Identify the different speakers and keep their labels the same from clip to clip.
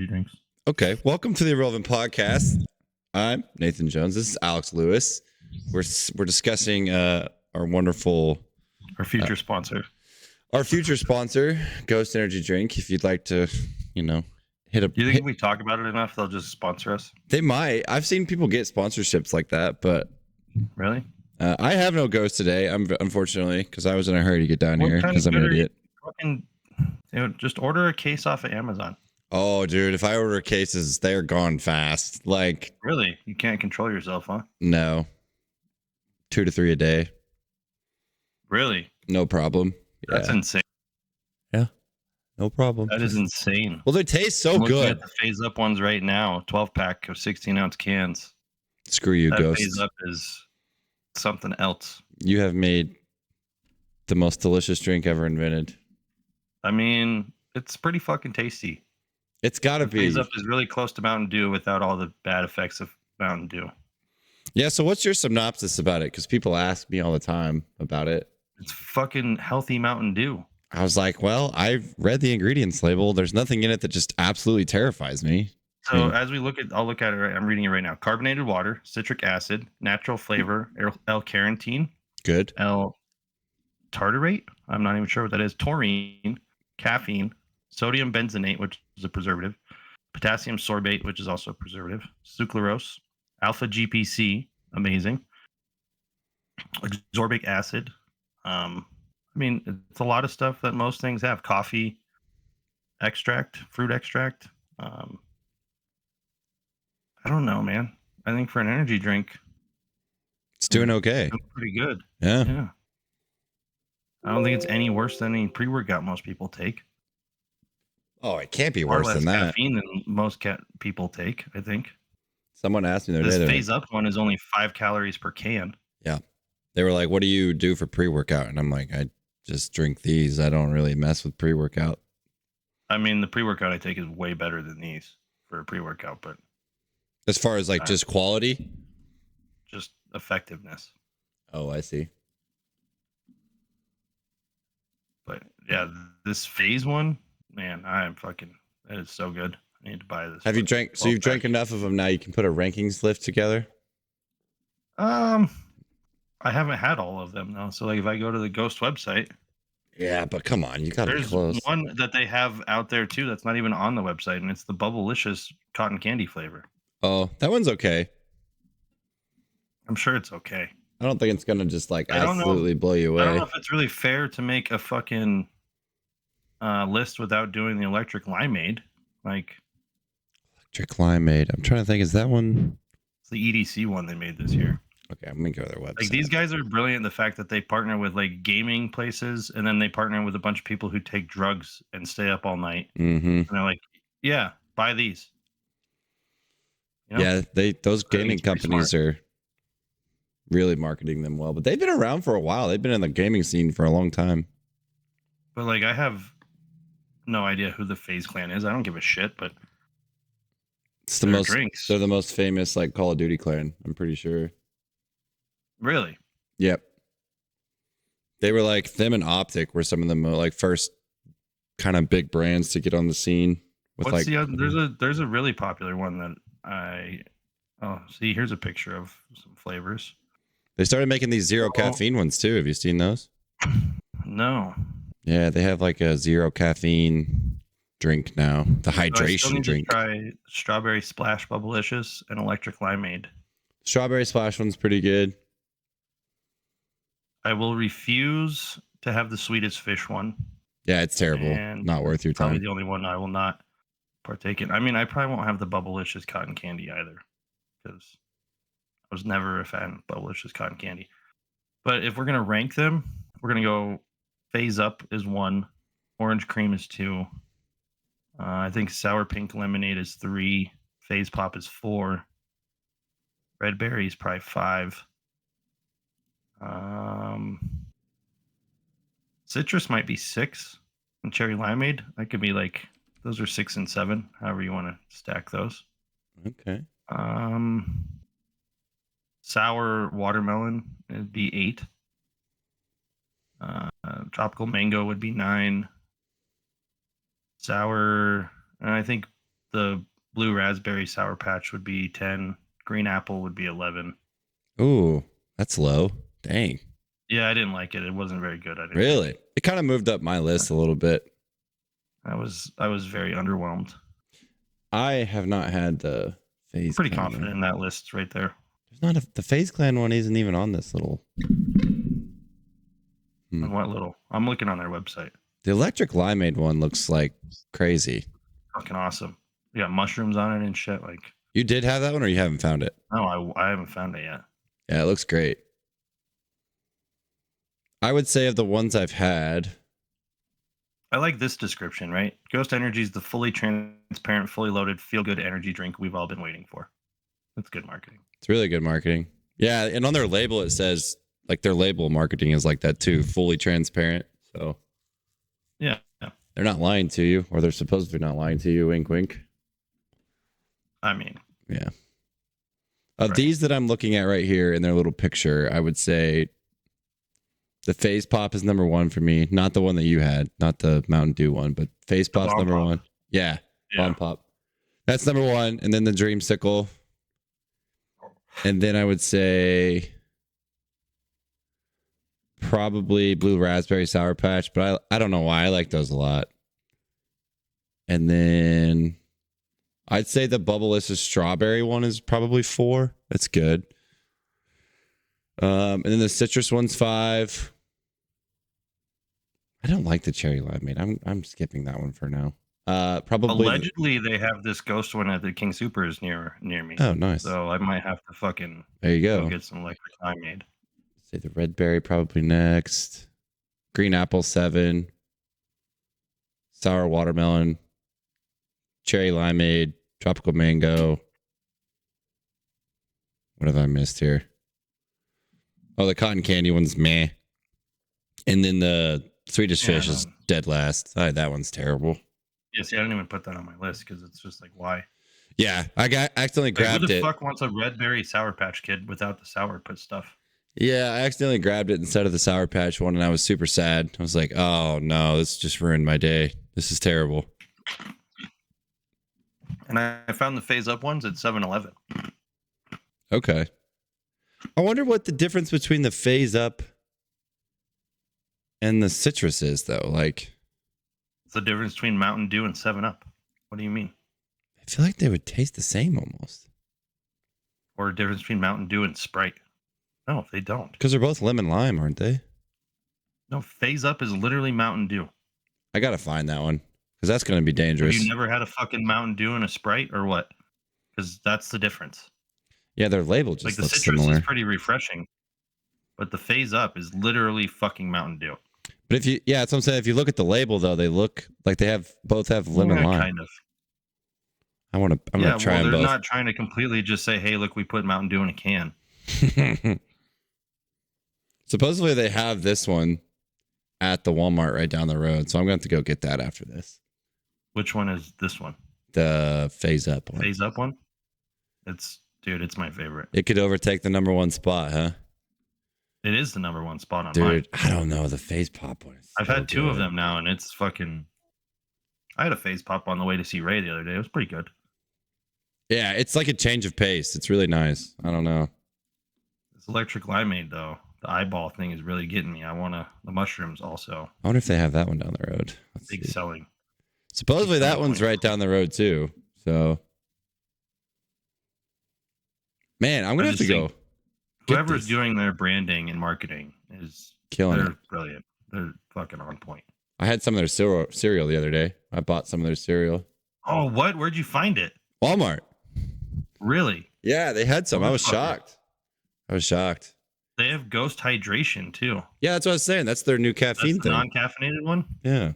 Speaker 1: energy drinks.
Speaker 2: Okay, welcome to the Irrelevant Podcast. I'm Nathan Jones. This is Alex Lewis. We're discussing our wonderful,
Speaker 1: Our future sponsor.
Speaker 2: our future sponsor, Ghost Energy Drink. If you'd like to, hit a.
Speaker 1: Do you think if we talk about it enough, they'll just sponsor us?
Speaker 2: They might. I've seen people get sponsorships like that, but
Speaker 1: Really?
Speaker 2: I have no Ghost today. Unfortunately, because I was in a hurry to get down here because I'm an idiot.
Speaker 1: Fucking, just order a case off of Amazon.
Speaker 2: Oh, dude! If I order cases, they're gone fast. Like,
Speaker 1: really, you can't control yourself, huh?
Speaker 2: No. 2 to 3 a day.
Speaker 1: Really?
Speaker 2: No problem.
Speaker 1: That's insane.
Speaker 2: Yeah. No problem.
Speaker 1: That is insane.
Speaker 2: Well, they taste so
Speaker 1: I'm looking
Speaker 2: good.
Speaker 1: at the Phase Up ones right now. 12-pack of 16-ounce cans.
Speaker 2: Screw you,
Speaker 1: that
Speaker 2: Ghost.
Speaker 1: Phase Up is something else.
Speaker 2: You have made the most delicious drink ever invented.
Speaker 1: I mean, it's pretty fucking tasty.
Speaker 2: It's got to be.
Speaker 1: Phase Up is really close to Mountain Dew without all the bad effects of Mountain Dew.
Speaker 2: Yeah, so what's your synopsis about it? Because people ask me all the time about it.
Speaker 1: It's fucking healthy Mountain Dew.
Speaker 2: I was like, well, I've read the ingredients label. There's nothing in it that just absolutely terrifies me.
Speaker 1: So as we look at, I'll look at it. I'm reading it right now. Carbonated water, citric acid, natural flavor, L-carnitine,
Speaker 2: Good.
Speaker 1: L-tartarate. I'm not even sure what that is. Taurine, caffeine, sodium benzenate, which is a preservative, potassium sorbate, which is also a preservative, sucralose, alpha GPC, amazing, ascorbic acid. I mean, it's a lot of stuff that most things have. Coffee extract, fruit extract. I don't know, man. I think for an energy drink,
Speaker 2: it's doing okay.
Speaker 1: It's pretty good.
Speaker 2: Yeah.
Speaker 1: I don't think it's any worse than any pre-workout most people take.
Speaker 2: Oh, it can't be worse than that.
Speaker 1: Caffeine than most people take, I think.
Speaker 2: Someone asked me the other day.
Speaker 1: This Phase Up one is only 5 calories per can.
Speaker 2: Yeah. They were like, what do you do for pre-workout? And I'm like, I just drink these. I don't really mess with pre-workout.
Speaker 1: I mean, the pre-workout I take is way better than these for a pre-workout, but
Speaker 2: as far as like just quality?
Speaker 1: Just effectiveness.
Speaker 2: Oh, I see.
Speaker 1: But yeah, this Phase one, man, that is so good. I need to buy this.
Speaker 2: Have you drank? So you've drank enough of them now you can put a rankings list together?
Speaker 1: I haven't had all of them though. So like if I go to the Ghost website.
Speaker 2: Yeah, but come on, you gotta be close.
Speaker 1: There's one that they have out there too that's not even on the website, and it's the Bubblicious cotton candy flavor.
Speaker 2: Oh, that one's okay.
Speaker 1: I'm sure it's okay.
Speaker 2: I don't think it's gonna just like absolutely blow you away.
Speaker 1: I don't know if it's really fair to make a fucking list without doing the electric limeade. Like
Speaker 2: electric limeade. I'm trying to think. Is that one?
Speaker 1: It's the EDC one they made this year.
Speaker 2: Okay, I'm gonna go to their website.
Speaker 1: Like these guys are brilliant. The fact that they partner with like gaming places, and then they partner with a bunch of people who take drugs and stay up all night.
Speaker 2: Mm-hmm.
Speaker 1: And they're like, "Yeah, buy these."
Speaker 2: You know? Yeah, those gaming companies are really marketing them well, but they've been around for a while. They've been in the gaming scene for a long time.
Speaker 1: But like, I have no idea who the FaZe Clan is. I don't give a shit. But
Speaker 2: it's the most. Drinks. They're the most famous like Call of Duty clan. I'm pretty sure.
Speaker 1: Really?
Speaker 2: Yep. They were like them and Optic were some of the like first kind of big brands to get on the scene.
Speaker 1: With what's the other? There's a really popular one that see. Here's a picture of some flavors.
Speaker 2: They started making these zero caffeine ones too. Have you seen those?
Speaker 1: No.
Speaker 2: Yeah, they have like a zero caffeine drink now. The hydration drink.
Speaker 1: Try strawberry splash Bubblicious and electric limeade.
Speaker 2: Strawberry splash one's pretty good.
Speaker 1: I will refuse to have the sweetest fish one.
Speaker 2: Yeah, it's terrible. And not worth your time.
Speaker 1: Probably the only one I will not partake in. I mean, I probably won't have the Bubblicious cotton candy either, because I was never a fan of Bubblicious cotton candy. But if we're gonna rank them, we're gonna go Phase Up is 1, Orange Cream is 2. I think Sour Pink Lemonade is 3, Phase Pop is 4, Red Berry is probably 5. Citrus might be 6, and Cherry Limeade, that could be like, those are 6 and 7, however you want to stack those.
Speaker 2: Okay.
Speaker 1: Sour Watermelon would be 8. Tropical Mango would be 9. Sour, and I think The blue raspberry Sour Patch would be 10. Green apple would be 11.
Speaker 2: Ooh, that's low. Dang.
Speaker 1: Yeah, I didn't like it. It wasn't very good. I didn't
Speaker 2: really. It kind of moved up my list a little bit.
Speaker 1: I was very underwhelmed.
Speaker 2: I have not had the FaZe.
Speaker 1: Pretty confident in that list right there.
Speaker 2: There's not the FaZe Clan one isn't even on this little.
Speaker 1: On what little? I'm looking on their website.
Speaker 2: The Electric Limeade one looks like crazy.
Speaker 1: Fucking awesome. You got mushrooms on it and shit. Like,
Speaker 2: you did have that one, or you haven't found it?
Speaker 1: No, I haven't found it yet.
Speaker 2: Yeah, it looks great. I would say of the ones I've had,
Speaker 1: I like this description, right? Ghost Energy is the fully transparent, fully loaded, feel-good energy drink we've all been waiting for. That's good marketing.
Speaker 2: It's really good marketing. Yeah, and on their label it says, like, their label marketing is like that too, fully transparent. So
Speaker 1: yeah,
Speaker 2: they're not lying to you, or they're supposed to be not lying to you. Wink, wink.
Speaker 1: I mean,
Speaker 2: yeah. Of these that I'm looking at right here in their little picture, I would say the FaZe Pop is number one for me. Not the one that you had, not the Mountain Dew one, but FaZe Pop's number one. Yeah, Bomb Pop. That's number one. And then the Dreamsicle. And then I would say probably Blue Raspberry Sour Patch, but I don't know why. I like those a lot. And then I'd say the Bubblicious Strawberry one is probably 4. That's good. And then the citrus one's 5. I don't like the cherry limeade. I'm skipping that one for now. Probably.
Speaker 1: Allegedly, they have this ghost one at the King Supers near me.
Speaker 2: Oh, nice.
Speaker 1: So I might have to fucking
Speaker 2: there you go.
Speaker 1: Get some electric limeade.
Speaker 2: Say the red berry probably next. Green apple 7. Sour watermelon. Cherry limeade. Tropical mango. What have I missed here? Oh, the cotton candy one's meh. And then the Swedish fish is dead last. That one's terrible.
Speaker 1: Yeah, see, I didn't even put that on my list because it's just like, why?
Speaker 2: Yeah, I accidentally grabbed it.
Speaker 1: Who the fuck wants a red berry Sour Patch Kid without the sour put stuff?
Speaker 2: Yeah, I accidentally grabbed it instead of the Sour Patch one, and I was super sad. I was like, oh no, this just ruined my day. This is terrible.
Speaker 1: And I found the FaZe Up ones at 7-Eleven.
Speaker 2: Okay. I wonder what the difference between the FaZe Up and the citrus is, though. Like,
Speaker 1: it's the difference between Mountain Dew and 7-Up. What do you mean?
Speaker 2: I feel like they would taste the same almost.
Speaker 1: Or a difference between Mountain Dew and Sprite. No, they don't.
Speaker 2: Because they're both lemon lime, aren't they?
Speaker 1: No, FaZe Up is literally Mountain Dew.
Speaker 2: I gotta find that one because that's gonna be dangerous.
Speaker 1: Have you never had a fucking Mountain Dew and a Sprite, or what? Because that's the difference.
Speaker 2: Yeah, their label just
Speaker 1: like the
Speaker 2: looks
Speaker 1: citrus
Speaker 2: similar.
Speaker 1: is pretty refreshing, but the FaZe Up is literally fucking Mountain Dew.
Speaker 2: But that's what I'm saying. If you look at the label, though, they look like they both have lemon lime.
Speaker 1: Kind of.
Speaker 2: I'm gonna try them both.
Speaker 1: They're not trying to completely just say, "Hey, look, we put Mountain Dew in a can."
Speaker 2: Supposedly they have this one at the Walmart right down the road, so I'm going to have to go get that after this.
Speaker 1: Which one is this one?
Speaker 2: The FaZe Up one.
Speaker 1: FaZe Up one? It's my favorite.
Speaker 2: It could overtake the number one spot, huh?
Speaker 1: It is the number one spot on mine.
Speaker 2: Dude, I don't know. The FaZe Pop one.
Speaker 1: I've had 2 of them now, and it's fucking... I had a FaZe Pop on the way to see Ray the other day. It was pretty good.
Speaker 2: Yeah, it's like a change of pace. It's really nice. I don't know.
Speaker 1: This electric limeade, though, the eyeball thing is really getting me. I want the mushrooms also.
Speaker 2: I wonder if they have that one down the road.
Speaker 1: Big selling.
Speaker 2: Supposedly that one's right down the road, too. So... Man, I'm going to have to go.
Speaker 1: Whoever's doing their branding and marketing is
Speaker 2: killing it.
Speaker 1: They're brilliant. They're fucking on point.
Speaker 2: I had some of their cereal the other day. I bought some of their cereal.
Speaker 1: Oh, what? Where'd you find it?
Speaker 2: Walmart.
Speaker 1: Really?
Speaker 2: Yeah, they had some. I was shocked.
Speaker 1: They have Ghost Hydration, too.
Speaker 2: Yeah, that's what I was saying. That's their new caffeine thing.
Speaker 1: Non-caffeinated one?
Speaker 2: Yeah.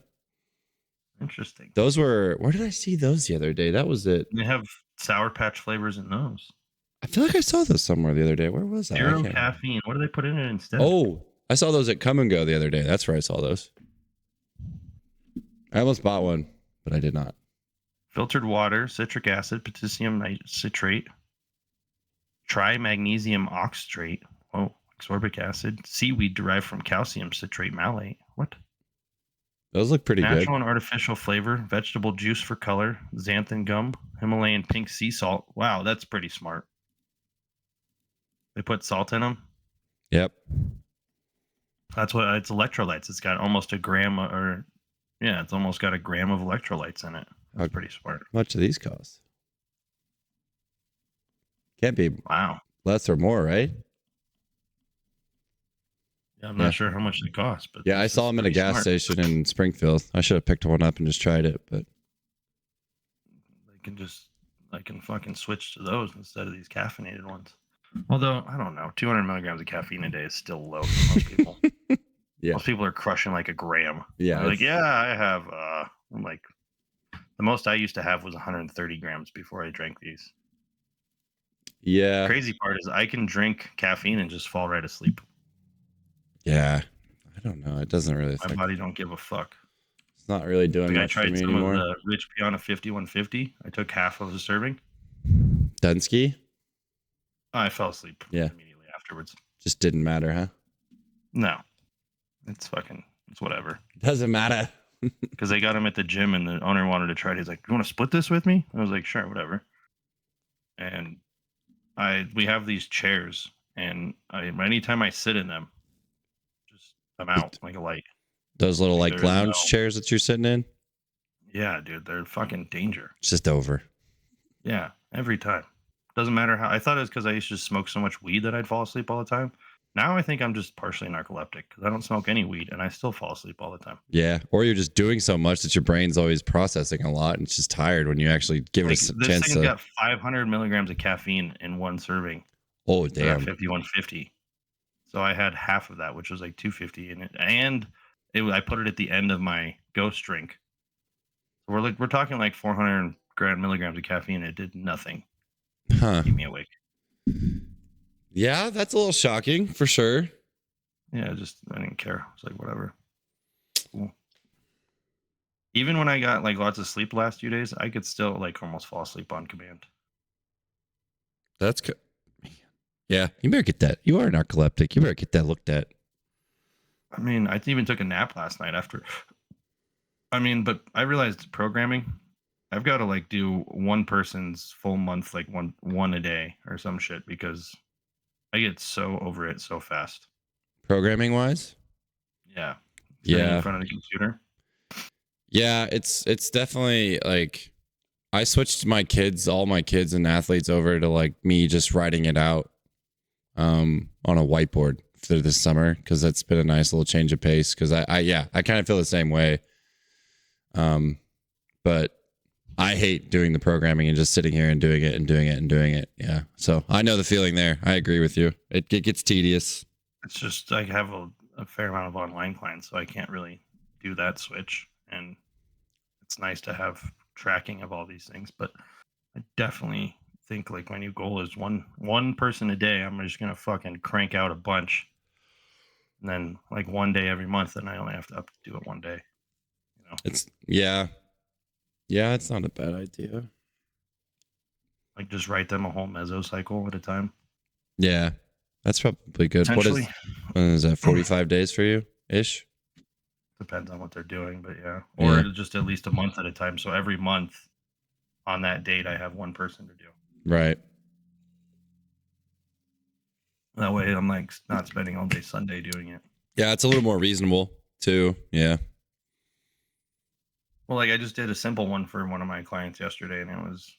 Speaker 1: Interesting.
Speaker 2: Those were... Where did I see those the other day? That was it.
Speaker 1: They have Sour Patch flavors in those.
Speaker 2: I feel like I saw those somewhere the other day. Where was that?
Speaker 1: Zero caffeine. What do they put in it instead?
Speaker 2: Oh, I saw those at Come and Go the other day. That's where I saw those. I almost bought one, but I did not.
Speaker 1: Filtered water, citric acid, potassium citrate, trimagnesium oxalate, ascorbic acid, seaweed derived from calcium citrate malate. What?
Speaker 2: Those look pretty
Speaker 1: Natural
Speaker 2: good.
Speaker 1: and artificial flavor, vegetable juice for color, xanthan gum, Himalayan pink sea salt. Wow, that's pretty smart. They put salt in them.
Speaker 2: Yep.
Speaker 1: That's what it's electrolytes. It's got almost a gram or yeah, it's almost got a gram of electrolytes in it. That's pretty smart.
Speaker 2: How much do these cost? Can't be
Speaker 1: Wow.
Speaker 2: less or more, right?
Speaker 1: Yeah, I'm not sure how much they cost, but
Speaker 2: yeah, I saw them at a gas station in Springfield. I should have picked one up and just tried it, but
Speaker 1: I can fucking switch to those instead of these caffeinated ones. Although I don't know, 200 milligrams of caffeine a day is still low for most people.
Speaker 2: Yeah.
Speaker 1: Most people are crushing like a gram.
Speaker 2: Yeah.
Speaker 1: They're like, yeah, I have. I'm like, the most I used to have was 130 grams before I drank these.
Speaker 2: Yeah.
Speaker 1: The crazy part is I can drink caffeine and just fall right asleep.
Speaker 2: Yeah. I don't know. It doesn't really.
Speaker 1: My body don't give a fuck.
Speaker 2: It's not really doing
Speaker 1: Like
Speaker 2: much
Speaker 1: I
Speaker 2: for
Speaker 1: tried
Speaker 2: me
Speaker 1: some
Speaker 2: anymore.
Speaker 1: of the Rich Piana 5150. I took half of a serving.
Speaker 2: Dunsky?
Speaker 1: I fell asleep immediately afterwards.
Speaker 2: Just didn't matter, huh?
Speaker 1: No. It's whatever.
Speaker 2: Doesn't matter.
Speaker 1: Because they got him at the gym and the owner wanted to try it. He's like, "You want to split this with me?" I was like, "Sure, whatever." And we have these chairs, and anytime I sit in them, I'm out like a light.
Speaker 2: Those little like lounge chairs that you're sitting in?
Speaker 1: Yeah, dude, they're fucking danger.
Speaker 2: It's just over.
Speaker 1: Yeah, every time. Doesn't matter how. I thought it was because I used to just smoke so much weed that I'd fall asleep all the time. Now I think I'm just partially narcoleptic because I don't smoke any weed and I still fall asleep all the time.
Speaker 2: Yeah, or you're just doing so much that your brain's always processing a lot and it's just tired when you actually give it a chance.
Speaker 1: This thing's got 500 milligrams of caffeine in one serving.
Speaker 2: Oh damn!
Speaker 1: 5150. So I had half of that, which was like 250 in it, and I put it at the end of my Ghost drink. So we're talking like 400 milligrams of caffeine. It did nothing.
Speaker 2: Huh?
Speaker 1: Keep me awake.
Speaker 2: Yeah, that's a little shocking for sure.
Speaker 1: Yeah, I didn't care. It's like whatever. Cool. Even when I got like lots of sleep the last few days, I could still like almost fall asleep on command.
Speaker 2: That's good. Yeah, you better get that. You are narcoleptic. You better get that looked at.
Speaker 1: I mean, I even took a nap last night after. I mean, but I realized programming, I've got to like do one person's full month, like one a day or some shit, because I get so over it so fast.
Speaker 2: Programming wise?
Speaker 1: Yeah.
Speaker 2: Yeah.
Speaker 1: In front of the computer.
Speaker 2: Yeah, it's definitely like I switched all my kids and athletes over to like me just writing it out on a whiteboard for this summer because that's been a nice little change of pace because I kind of feel the same way. But I hate doing the programming and just sitting here and doing it. Yeah. So I know the feeling there. I agree with you. It gets tedious.
Speaker 1: It's just I have a fair amount of online clients, so I can't really do that switch. And it's nice to have tracking of all these things. But I definitely think like my new goal is one person a day. I'm just gonna fucking crank out a bunch. And then like one day every month, and I only have to do it one day. You know?
Speaker 2: It's not a bad idea.
Speaker 1: Like just write them a whole mesocycle at a time.
Speaker 2: Yeah, that's probably good. What is that? 45 days for you ish?
Speaker 1: Depends on what they're doing, but yeah. Or just at least a month at a time. So every month on that date, I have one person to do.
Speaker 2: Right.
Speaker 1: That way I'm like not spending all day Sunday doing it.
Speaker 2: Yeah, it's a little more reasonable too. Yeah.
Speaker 1: Well, like I just did a simple one for one of my clients yesterday, and it was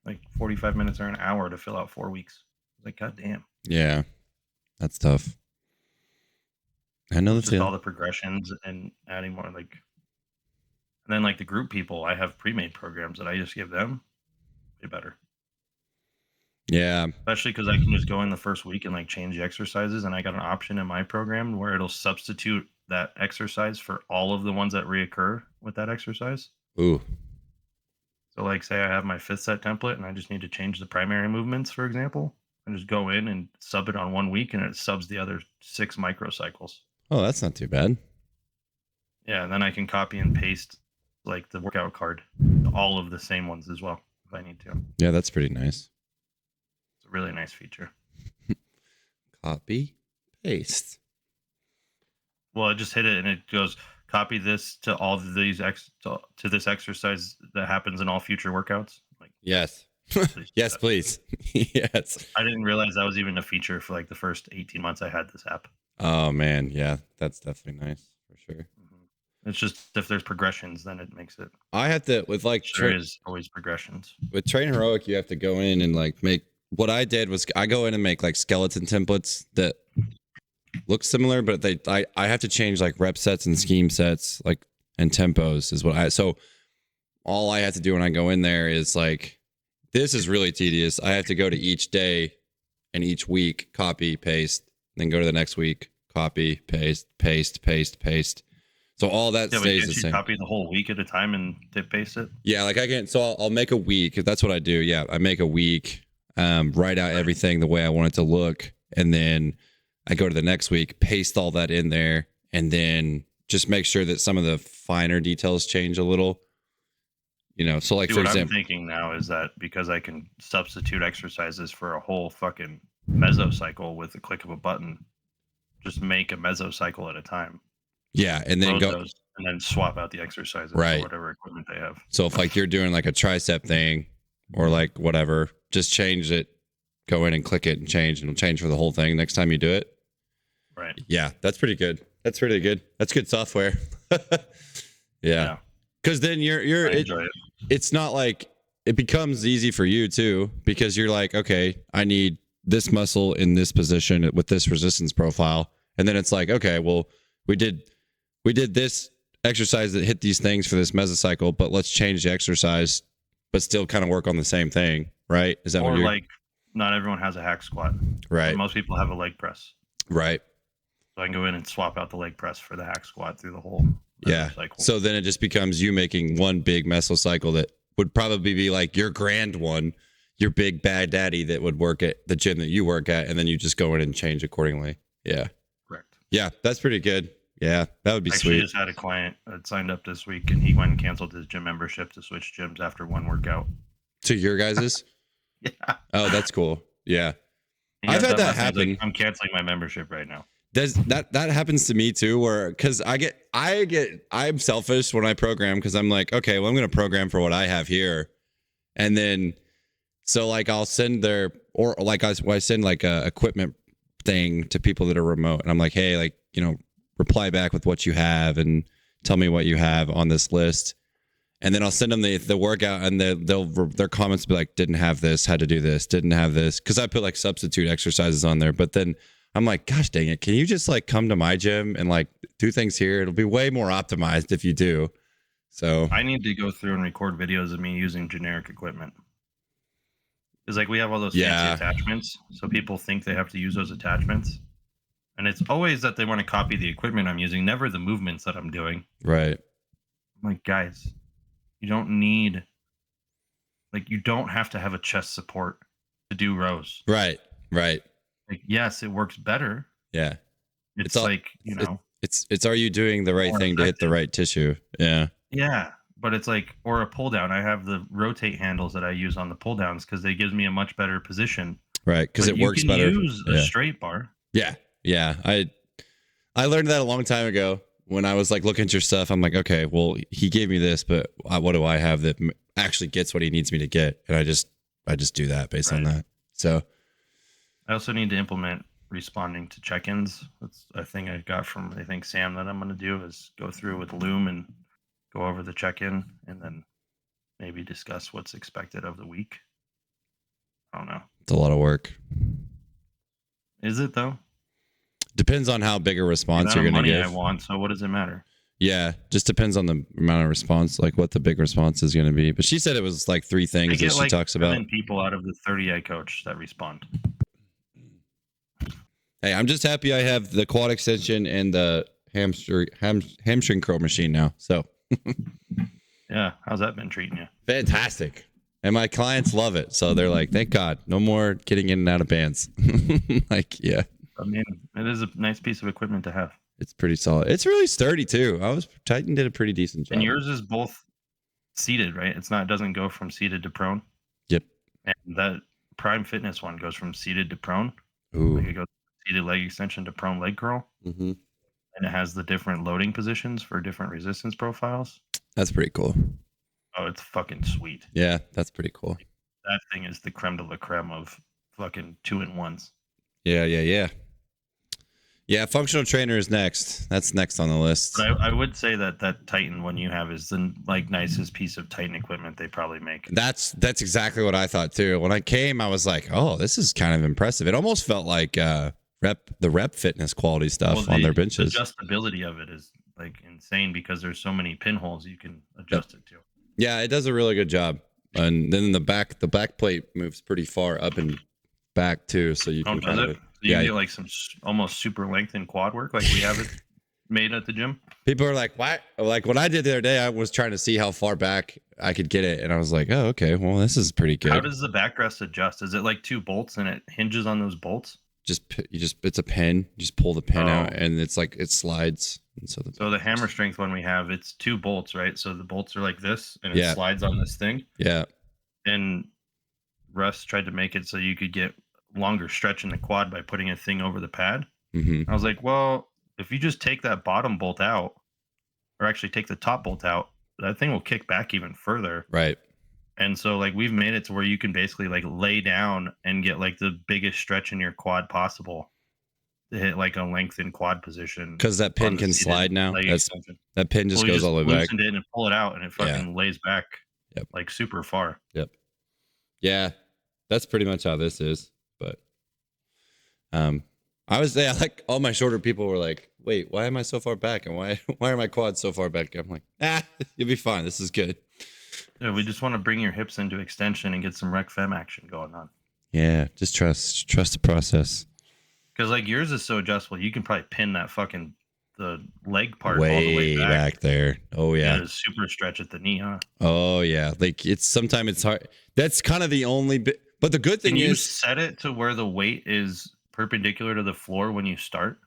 Speaker 1: like 45 minutes or an hour to fill out 4 weeks. I was like, God damn.
Speaker 2: Yeah. That's tough. I know that's
Speaker 1: all the progressions and adding more and then like the group people, I have pre-made programs that I just give them way better.
Speaker 2: Yeah.
Speaker 1: Especially because I can just go in the first week and like change the exercises, and I got an option in my program where it'll substitute that exercise for all of the ones that reoccur with that exercise.
Speaker 2: Ooh.
Speaker 1: So like say I have my 5th set template and I just need to change the primary movements, for example, and just go in and sub it on 1 week and it subs the other 6 microcycles.
Speaker 2: Oh, that's not too bad.
Speaker 1: Yeah, and then I can copy and paste like the workout card, all of the same ones as well if I need to.
Speaker 2: Yeah, that's pretty nice.
Speaker 1: It's a really nice feature.
Speaker 2: Copy, paste.
Speaker 1: Well, I just hit it and it goes copy this to all of these to this exercise that happens in all future workouts? Like,
Speaker 2: Yes.
Speaker 1: please.
Speaker 2: Yes, please. Yes.
Speaker 1: I didn't realize that was even a feature for like the first 18 months I had this app.
Speaker 2: Oh man, yeah, that's definitely nice for sure.
Speaker 1: It's just if there's progressions, then it makes it.
Speaker 2: I have to with like
Speaker 1: There is always progressions.
Speaker 2: with Train Heroic, you have to go in and like make. What I did was I go in and make like skeleton templates that look similar, but I have to change like rep sets and scheme sets like and tempos is what I. So all I have to do when I go in there is like, this is really tedious. I have to go to each day and each week, copy, paste, then go to the next week, copy, paste, paste, paste, paste. So all that stays the same.
Speaker 1: Copy the whole week at a time and dip paste it.
Speaker 2: Yeah, like I can. So I'll make a week. That's what I do. Yeah, I make a week, write out everything the way I want it to look, and then I go to the next week, paste all that in there, and then just make sure that some of the finer details change a little. You know, so like for example,
Speaker 1: what I'm thinking now is that because I can substitute exercises for a whole fucking mesocycle with a click of a button, just make a mesocycle at a time.
Speaker 2: Yeah, and then go
Speaker 1: those, and then swap out the exercises
Speaker 2: right.
Speaker 1: or whatever equipment they have.
Speaker 2: So if like you're doing like a tricep thing or like whatever, just change it, go in and click it and change, and it'll change for the whole thing next time you do it.
Speaker 1: Right.
Speaker 2: Yeah, that's pretty good. That's really good. That's good software. Yeah. Because then it's not like it becomes easy for you too, because you're like, okay, I need this muscle in this position with this resistance profile. And then it's like, okay, well, we did this exercise that hit these things for this mesocycle, but let's change the exercise, but still kind of work on the same thing, right? Is that
Speaker 1: or
Speaker 2: what you're
Speaker 1: like? Not everyone has a hack squat,
Speaker 2: right?
Speaker 1: Most people have a leg press,
Speaker 2: right?
Speaker 1: So I can go in and swap out the leg press for the hack squat through the whole cycle.
Speaker 2: So then it just becomes you making one big mesocycle that would probably be like your grand one, your big bad daddy that would work at the gym that you work at, and then you just go in and change accordingly. Yeah,
Speaker 1: correct.
Speaker 2: Yeah, that's pretty good. Yeah, that would be
Speaker 1: Actually,
Speaker 2: sweet.
Speaker 1: I just had a client that signed up this week, and he went and canceled his gym membership to switch gyms after one workout.
Speaker 2: To your guys's?
Speaker 1: Yeah.
Speaker 2: Oh, that's cool. Yeah, I've had that happen.
Speaker 1: Like, I'm canceling my membership right now.
Speaker 2: Does that happens to me too? Where because I'm selfish when I program because I'm like, okay, well I'm going to program for what I have here, and then so like I'll send their or like I send like a equipment thing to people that are remote, and I'm like, hey, like reply back with what you have and tell me what you have on this list, and then I'll send them the workout, and their comments will be like, didn't have this, had to do this, didn't have this, because I put like substitute exercises on there, but then I'm like, gosh dang it, can you just like come to my gym and like do things here? It'll be way more optimized if you do. So
Speaker 1: I need to go through and record videos of me using generic equipment. Because like we have all those fancy attachments, so people think they have to use those attachments. And it's always that they want to copy the equipment I'm using, never the movements that I'm doing.
Speaker 2: Right.
Speaker 1: I'm like, guys, you don't need, like, you don't have to have a chest support to do rows.
Speaker 2: Right. Right.
Speaker 1: Like, yes, it works better.
Speaker 2: Yeah.
Speaker 1: It's like,
Speaker 2: it's are you doing the right thing to hit the right tissue? Yeah.
Speaker 1: Yeah. But it's like, or a pull down. I have the rotate handles that I use on the pull downs because they gives me a much better position.
Speaker 2: Right. Because it works better.
Speaker 1: Use a straight bar.
Speaker 2: Yeah. Yeah. I learned that a long time ago when I was like looking at your stuff. I'm like, okay, well, he gave me this, but what do I have that actually gets what he needs me to get? And I just do that based on that. So
Speaker 1: I also need to implement responding to check-ins. That's a thing I got from, I think, Sam, that I'm going to do is go through with Loom and go over the check-in and then maybe discuss what's expected of the week. I don't know.
Speaker 2: It's a lot of work.
Speaker 1: Is it though?
Speaker 2: Depends on how big a response you're going to get.
Speaker 1: I want, so what does it matter?
Speaker 2: Yeah, just depends on the amount of response, like what the big response is going to be. But she said it was like 3 things that she talks about.
Speaker 1: People out of the 30 I coach that respond.
Speaker 2: Hey, I'm just happy I have the quad extension and the hamstring curl machine now. So
Speaker 1: yeah, how's that been treating you?
Speaker 2: Fantastic. And my clients love it. So they're like, thank God, no more getting in and out of bands. Like, yeah.
Speaker 1: I mean, it is a nice piece of equipment to have.
Speaker 2: It's pretty solid. It's really sturdy too. Titan did a pretty decent job.
Speaker 1: And yours is both seated, right? It doesn't go from seated to prone.
Speaker 2: Yep.
Speaker 1: And that Prime Fitness one goes from seated to prone.
Speaker 2: Ooh.
Speaker 1: Like it goes seated leg extension to prone leg curl.
Speaker 2: Mm-hmm.
Speaker 1: and it has the different loading positions for different resistance profiles.
Speaker 2: That's pretty cool.
Speaker 1: Oh, it's fucking sweet.
Speaker 2: Yeah, that's pretty cool.
Speaker 1: That thing is the creme de la creme of fucking 2-in-1s.
Speaker 2: Yeah. Yeah, functional trainer is next. That's next on the list.
Speaker 1: But I would say that Titan one you have is the like nicest piece of Titan equipment they probably make.
Speaker 2: That's exactly what I thought too. When I came, I was like, "Oh, this is kind of impressive." It almost felt like the rep fitness quality stuff on their benches.
Speaker 1: The adjustability of it is like insane because there's so many pinholes you can adjust it to.
Speaker 2: Yeah, it does a really good job. And then the back plate moves pretty far up and back too, so you can kind of
Speaker 1: you can get like some almost super lengthened quad work like we have it made at the gym.
Speaker 2: People are like, "What?" Like what I did the other day, I was trying to see how far back I could get it, and I was like, "Oh, okay, well, this is pretty good."
Speaker 1: How does the backrest adjust? Is it like 2 bolts and it hinges on those bolts?
Speaker 2: It's a pin. You just pull the pin out, and it's like it slides. And so
Speaker 1: the hammer strength one we have, it's 2 bolts, right? So the bolts are like this, and it slides on this thing.
Speaker 2: Yeah.
Speaker 1: And Russ tried to make it so you could get longer stretch in the quad by putting a thing over the pad.
Speaker 2: Mm-hmm.
Speaker 1: I was like, well, if you just take that bottom bolt out, or actually take the top bolt out, that thing will kick back even further.
Speaker 2: Right.
Speaker 1: And so like we've made it to where you can basically like lay down and get like the biggest stretch in your quad possible to hit like a lengthened quad position.
Speaker 2: Because that pin can slide now. That pin just goes all the way back.
Speaker 1: Loosen it and pull it out, and it fucking lays back like super far.
Speaker 2: Yep. Yeah, that's pretty much how this is. But I was like all my shorter people were like, "Wait, why am I so far back? And why are my quads so far back?" I'm like, you'll be fine. This is good.
Speaker 1: Yeah, we just want to bring your hips into extension and get some rec fem action going on.
Speaker 2: Yeah, just trust the process.
Speaker 1: Because like yours is so adjustable, you can probably pin that fucking the leg part
Speaker 2: way
Speaker 1: all the way
Speaker 2: back there. Oh yeah,
Speaker 1: a super stretch at the knee, huh?
Speaker 2: Oh yeah, like sometimes it's hard. That's kind of the only bit. But the good thing is,
Speaker 1: you set it to where the weight is perpendicular to the floor when you start.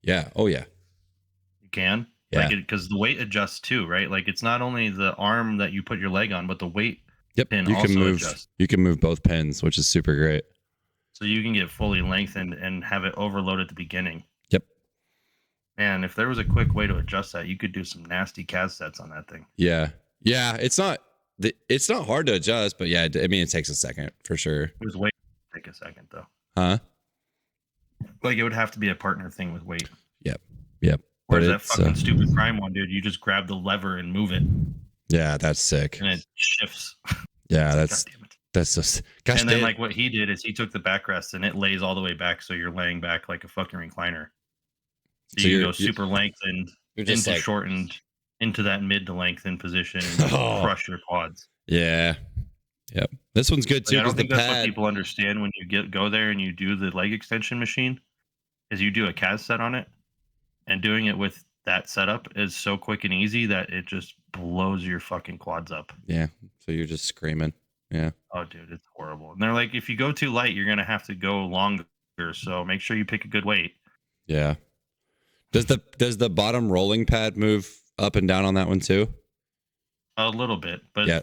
Speaker 2: Yeah. Oh yeah.
Speaker 1: You can. Yeah. Because the weight adjusts too, right? Like it's not only the arm that you put your leg on, but the weight.
Speaker 2: Yep.
Speaker 1: Pin
Speaker 2: you can move.
Speaker 1: Adjusts.
Speaker 2: You can move both pins, which is super great.
Speaker 1: So you can get fully lengthened and have it overload at the beginning.
Speaker 2: Yep.
Speaker 1: And if there was a quick way to adjust that, you could do some nasty CAS sets on that thing.
Speaker 2: Yeah. Yeah. It's not hard to adjust, but yeah, I mean, it takes a second for sure.
Speaker 1: It was weight take a second though.
Speaker 2: Huh?
Speaker 1: Like it would have to be a partner thing with weight.
Speaker 2: Yep.
Speaker 1: Whereas that fucking stupid Prime one, dude, you just grab the lever and move it.
Speaker 2: Yeah, that's sick.
Speaker 1: And it shifts.
Speaker 2: Yeah, that's just.
Speaker 1: Gosh, and then like what he did is he took the backrest and it lays all the way back, so you're laying back like a fucking recliner. So you go super lengthened into like, shortened into that mid to lengthened position and crush your quads.
Speaker 2: Yeah. Yep. This one's good too.
Speaker 1: Like, I don't think that's what people understand when you go there and you do the leg extension machine, is you do a CAS set on it, and doing it with that setup is so quick and easy that it just blows your fucking quads up.
Speaker 2: Yeah. So you're just screaming. Yeah.
Speaker 1: Oh, dude, it's horrible. And they're like, if you go too light, you're gonna have to go longer. So make sure you pick a good weight.
Speaker 2: Yeah. Does the bottom rolling pad move up and down on that one too?
Speaker 1: A little bit, but yeah.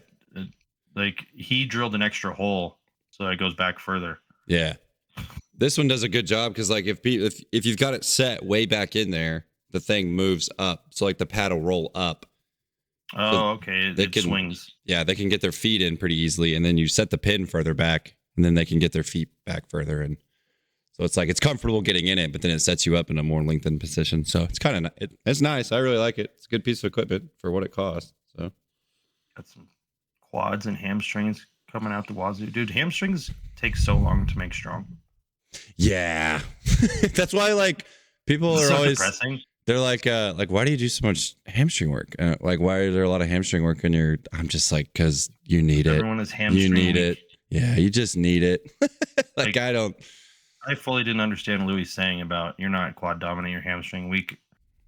Speaker 1: Like he drilled an extra hole, so it goes back further.
Speaker 2: Yeah. This one does a good job because like if you've got it set way back in there, the thing moves up. So like the pad will roll up.
Speaker 1: Oh, so okay. It swings.
Speaker 2: Yeah, they can get their feet in pretty easily, and then you set the pin further back, and then they can get their feet back further, and so it's like it's comfortable getting in it, but then it sets you up in a more lengthened position. So it's kind of it's nice. I really like it. It's a good piece of equipment for what it costs. So
Speaker 1: got some quads and hamstrings coming out the wazoo, dude. Hamstrings take so long to make strong.
Speaker 2: Yeah, that's why like people are always
Speaker 1: depressing.
Speaker 2: They're like why do you do so much hamstring work? Like why is there a lot of hamstring work in your? I'm just like because you need it.
Speaker 1: Everyone is hamstring.
Speaker 2: You need it. Yeah, you just need it. like I don't.
Speaker 1: I fully didn't understand Louis saying about you're not quad dominant, you're hamstring weak,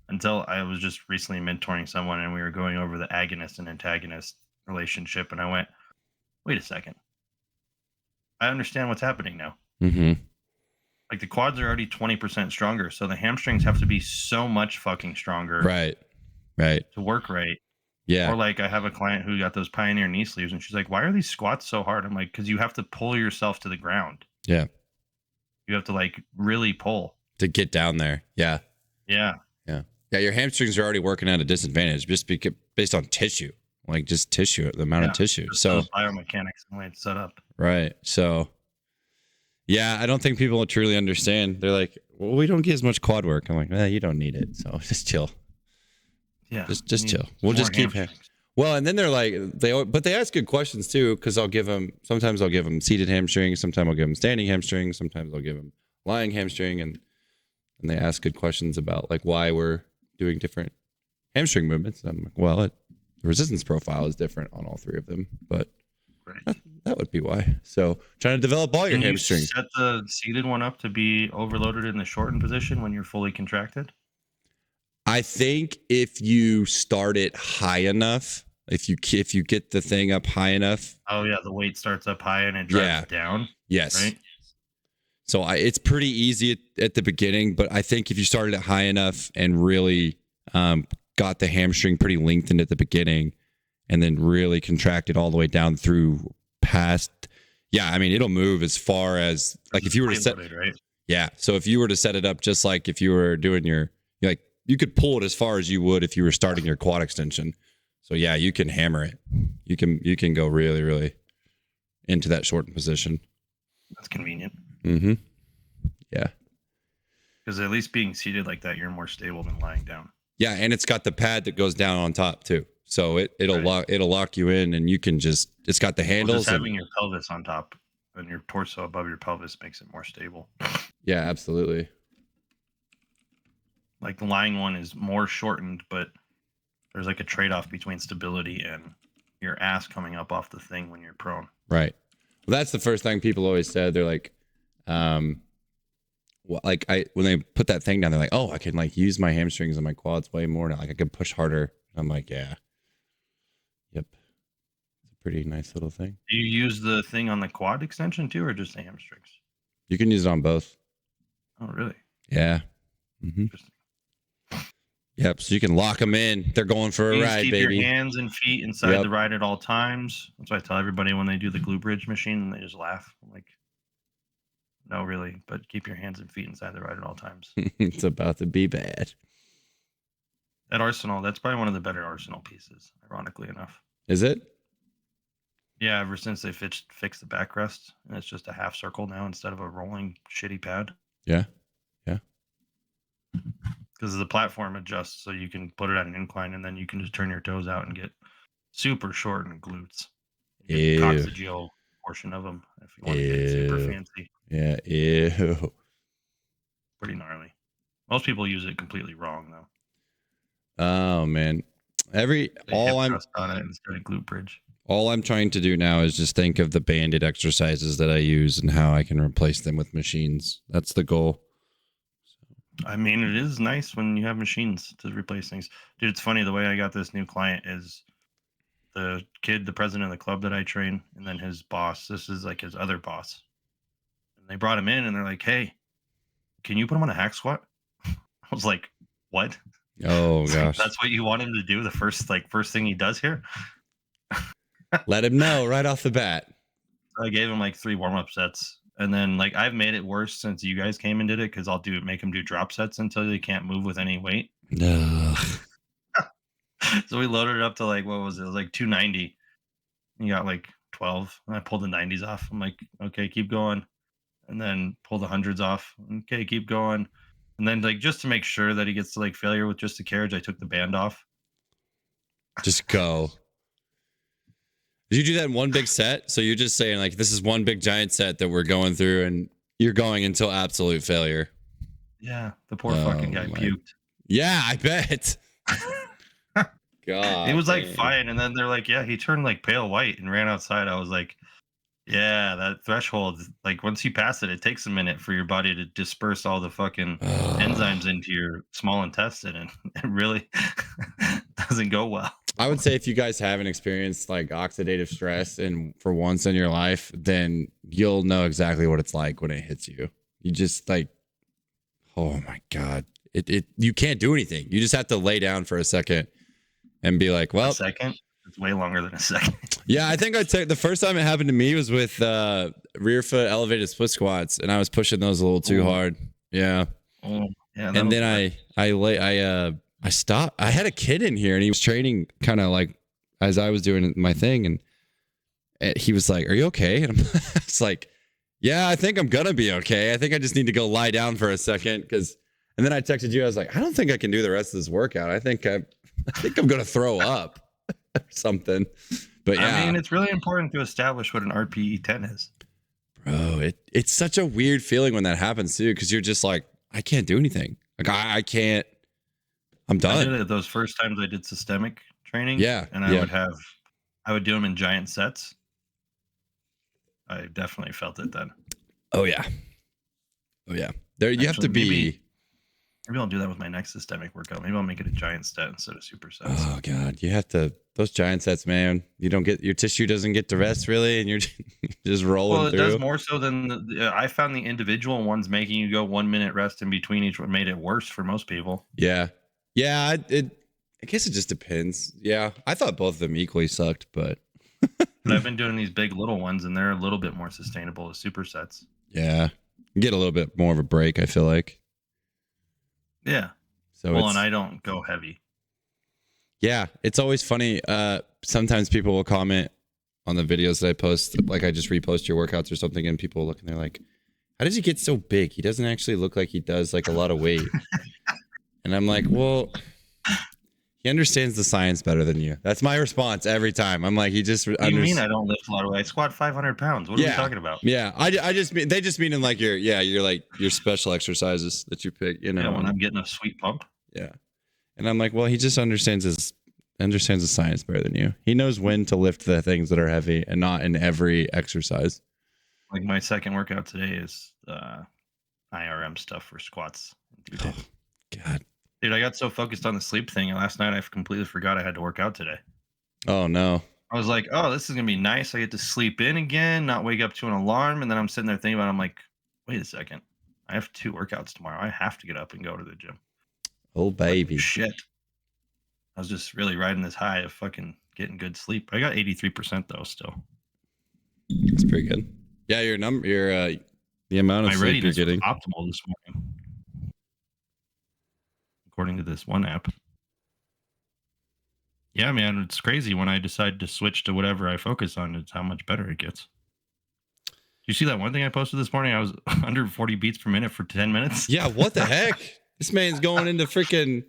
Speaker 1: until I was just recently mentoring someone and we were going over the agonist and antagonist relationship, and I went, wait a second. I understand what's happening now.
Speaker 2: Mm-hmm.
Speaker 1: Like the quads are already 20% stronger, so the hamstrings have to be so much fucking stronger.
Speaker 2: Right.
Speaker 1: To work right.
Speaker 2: Yeah.
Speaker 1: Or like I have a client who got those Pioneer knee sleeves, and she's like, why are these squats so hard? I'm like, because you have to pull yourself to the ground.
Speaker 2: Yeah.
Speaker 1: You have to like really pull.
Speaker 2: To get down there. Yeah.
Speaker 1: Yeah.
Speaker 2: Yeah. Yeah, your hamstrings are already working at a disadvantage just based on tissue, like just tissue, the amount of tissue. So
Speaker 1: biomechanics and the way it's set up.
Speaker 2: Right. So yeah, I don't think people truly understand. They're like, well, we don't get as much quad work. I'm like, you don't need it. So just chill.
Speaker 1: Yeah.
Speaker 2: Just chill. We'll just keep Well, and then they're like, they ask good questions too, because sometimes I'll give them seated hamstring, sometimes I'll give them standing hamstring, sometimes I'll give them lying hamstring, and they ask good questions about like why we're doing different hamstring movements. And I'm like, well, the resistance profile is different on all three of them, but that would be why. So trying to develop all your hamstrings.
Speaker 1: Set the seated one up to be overloaded in the shortened position when you're fully contracted.
Speaker 2: I think if you start it high enough, if you get the thing up high enough.
Speaker 1: Oh yeah, the weight starts up high and it drives down.
Speaker 2: Yes.
Speaker 1: Right?
Speaker 2: So it's pretty easy at the beginning, but I think if you started it high enough and really got the hamstring pretty lengthened at the beginning, and then really contracted all the way down through past. Yeah, I mean it'll move as far as like if you were to set.
Speaker 1: Right?
Speaker 2: Yeah, so if you were to set it up just like if you were doing you could pull it as far as you would if you were starting your quad extension. So yeah, you can hammer it. You can go really, really into that shortened position.
Speaker 1: That's convenient.
Speaker 2: Mm-hmm. Yeah.
Speaker 1: Because at least being seated like that, you're more stable than lying down.
Speaker 2: Yeah, and it's got the pad that goes down on top too. So it'll lock you in, and you can it's got the handles.
Speaker 1: Just having your pelvis on top and your torso above your pelvis makes it more stable.
Speaker 2: Yeah, absolutely.
Speaker 1: Like the lying one is more shortened, but there's like a trade-off between stability and your ass coming up off the thing when you're prone.
Speaker 2: Right. Well, that's the first thing people always said. They're like, when they put that thing down, they're like, oh, I can like use my hamstrings and my quads way more now. Like I can push harder. I'm like, yeah. Yep. It's a pretty nice little thing.
Speaker 1: Do you use the thing on the quad extension too, or just the hamstrings?
Speaker 2: You can use it on both.
Speaker 1: Oh, really?
Speaker 2: Yeah. Mm-hmm.
Speaker 1: Interesting.
Speaker 2: Yep. So you can lock them in. They're going for a ride,
Speaker 1: keep
Speaker 2: baby.
Speaker 1: Your hands and feet inside the ride at all times. That's what I tell everybody when they do the glue bridge machine and they just laugh. I'm like, no, really, but keep your hands and feet inside the ride at all times.
Speaker 2: It's about to be bad.
Speaker 1: At Arsenal, that's probably one of the better Arsenal pieces, ironically enough.
Speaker 2: Is it?
Speaker 1: Yeah, ever since they fixed the backrest, and it's just a half circle now instead of a rolling shitty pad.
Speaker 2: Yeah.
Speaker 1: Because the platform adjusts so you can put it at an incline, and then you can just turn your toes out and get super shortened glutes. The coccygeal portion of them, if you want to get super fancy.
Speaker 2: Yeah, ew.
Speaker 1: Pretty gnarly. Most people use it completely wrong, though.
Speaker 2: Oh man, all I'm
Speaker 1: on it instead of glute bridge.
Speaker 2: All I'm trying to do now is just think of the banded exercises that I use and how I can replace them with machines. That's the goal.
Speaker 1: I mean, it is nice when you have machines to replace things. Dude, it's funny. The way I got this new client is the president of the club that I train, and then his boss. This is like his other boss. And they brought him in, and they're like, hey, can you put him on a hack squat? I was like, what?
Speaker 2: Oh, gosh.
Speaker 1: That's what you want him to do? The first thing he does here?
Speaker 2: Let him know right off the bat.
Speaker 1: So I gave him like 3 warm-up sets. And then like I've made it worse since you guys came and did it because I'll make them do drop sets until they can't move with any weight.
Speaker 2: No.
Speaker 1: So we loaded it up to like, what was it? It was like 290. You got like 12. And I pulled the 90s off. I'm like, okay, keep going. And then pull the 100s off. Okay, keep going. And then like just to make sure that he gets to like failure with just the carriage, I took the band off.
Speaker 2: Just go. Did you do that in one big set? So you're just saying like this is one big giant set that we're going through and you're going until absolute failure.
Speaker 1: Yeah, the poor fucking guy puked.
Speaker 2: Yeah, I bet. God.
Speaker 1: It was like fine, and then they're like, yeah, he turned like pale white and ran outside. I was like, yeah, that threshold, like once you pass it, it takes a minute for your body to disperse all the fucking enzymes into your small intestine, and it really doesn't go well.
Speaker 2: I would say if you guys haven't experienced like oxidative stress and for once in your life, then you'll know exactly what it's like when it hits you. You just like, oh my God, you can't do anything. You just have to lay down for a second and be like, well,
Speaker 1: a second. It's way longer than a second.
Speaker 2: Yeah, I think the first time it happened to me was with rear foot elevated split squats, and I was pushing those a little too hard. Yeah.
Speaker 1: Oh, yeah.
Speaker 2: And then I stopped. I had a kid in here and he was training kind of like as I was doing my thing. And he was like, "Are you okay?" And I was like, "Yeah, I think I'm going to be okay. I think I just need to go lie down for a second." And then I texted you. I was like, "I don't think I can do the rest of this workout. I think I'm going to throw up or something." But yeah,
Speaker 1: I mean, it's really important to establish what an RPE 10 is.
Speaker 2: Bro, it's such a weird feeling when that happens too, because you're just like, I can't do anything. Like I can't. I'm done.
Speaker 1: I did it those first times I did systemic training.
Speaker 2: Yeah,
Speaker 1: and I would do them in giant sets. I definitely felt it then.
Speaker 2: Oh yeah. There you have to be.
Speaker 1: Maybe I'll do that with my next systemic workout. Maybe I'll make it a giant set instead of supersets.
Speaker 2: Oh god, you have to. Those giant sets, man. You don't get your tissue doesn't get to rest really, and you're just rolling.
Speaker 1: Well, it
Speaker 2: through.
Speaker 1: does more so than I found the individual ones making you go 1 minute rest in between each one made it worse for most people.
Speaker 2: Yeah. I guess it just depends. Yeah, I thought both of them equally sucked, but
Speaker 1: I've been doing these big little ones, and they're a little bit more sustainable as supersets.
Speaker 2: Yeah, you get a little bit more of a break. I feel like.
Speaker 1: Yeah.
Speaker 2: So
Speaker 1: and I don't go heavy.
Speaker 2: Yeah, it's always funny. Sometimes people will comment on the videos that I post, like I just repost your workouts or something, and people look and they're like, "How does he get so big? He doesn't actually look like he does like a lot of weight." And I'm like, "Well, he understands the science better than you." That's my response every time. I'm like, he just.
Speaker 1: What do you mean I don't lift a lot of weight? I squat 500 pounds. What are we talking about?
Speaker 2: Yeah, I just mean they just mean in like your like your special exercises that you pick. You know,
Speaker 1: when I'm getting a sweet pump.
Speaker 2: Yeah, and I'm like, well, he just understands the science better than you. He knows when to lift the things that are heavy and not in every exercise.
Speaker 1: Like my second workout today is IRM stuff for squats.
Speaker 2: Oh, God.
Speaker 1: Dude, I got so focused on the sleep thing, and last night I completely forgot I had to work out today.
Speaker 2: Oh, no.
Speaker 1: I was like, oh, this is going to be nice. I get to sleep in again, not wake up to an alarm. And then I'm sitting there thinking about it. I'm like, wait a second. I have 2 workouts tomorrow. I have to get up and go to the gym.
Speaker 2: Oh, baby.
Speaker 1: Like, shit. I was just really riding this high of fucking getting good sleep. I got 83% though still.
Speaker 2: That's pretty good. Yeah, the amount of sleep you're getting.
Speaker 1: Optimal this morning. According to this one app. Yeah, man, it's crazy when I decide to switch to whatever I focus on. It's how much better it gets. You see that one thing I posted this morning? I was under 40 beats per minute for 10 minutes.
Speaker 2: Yeah, what the heck? This man's going into freaking.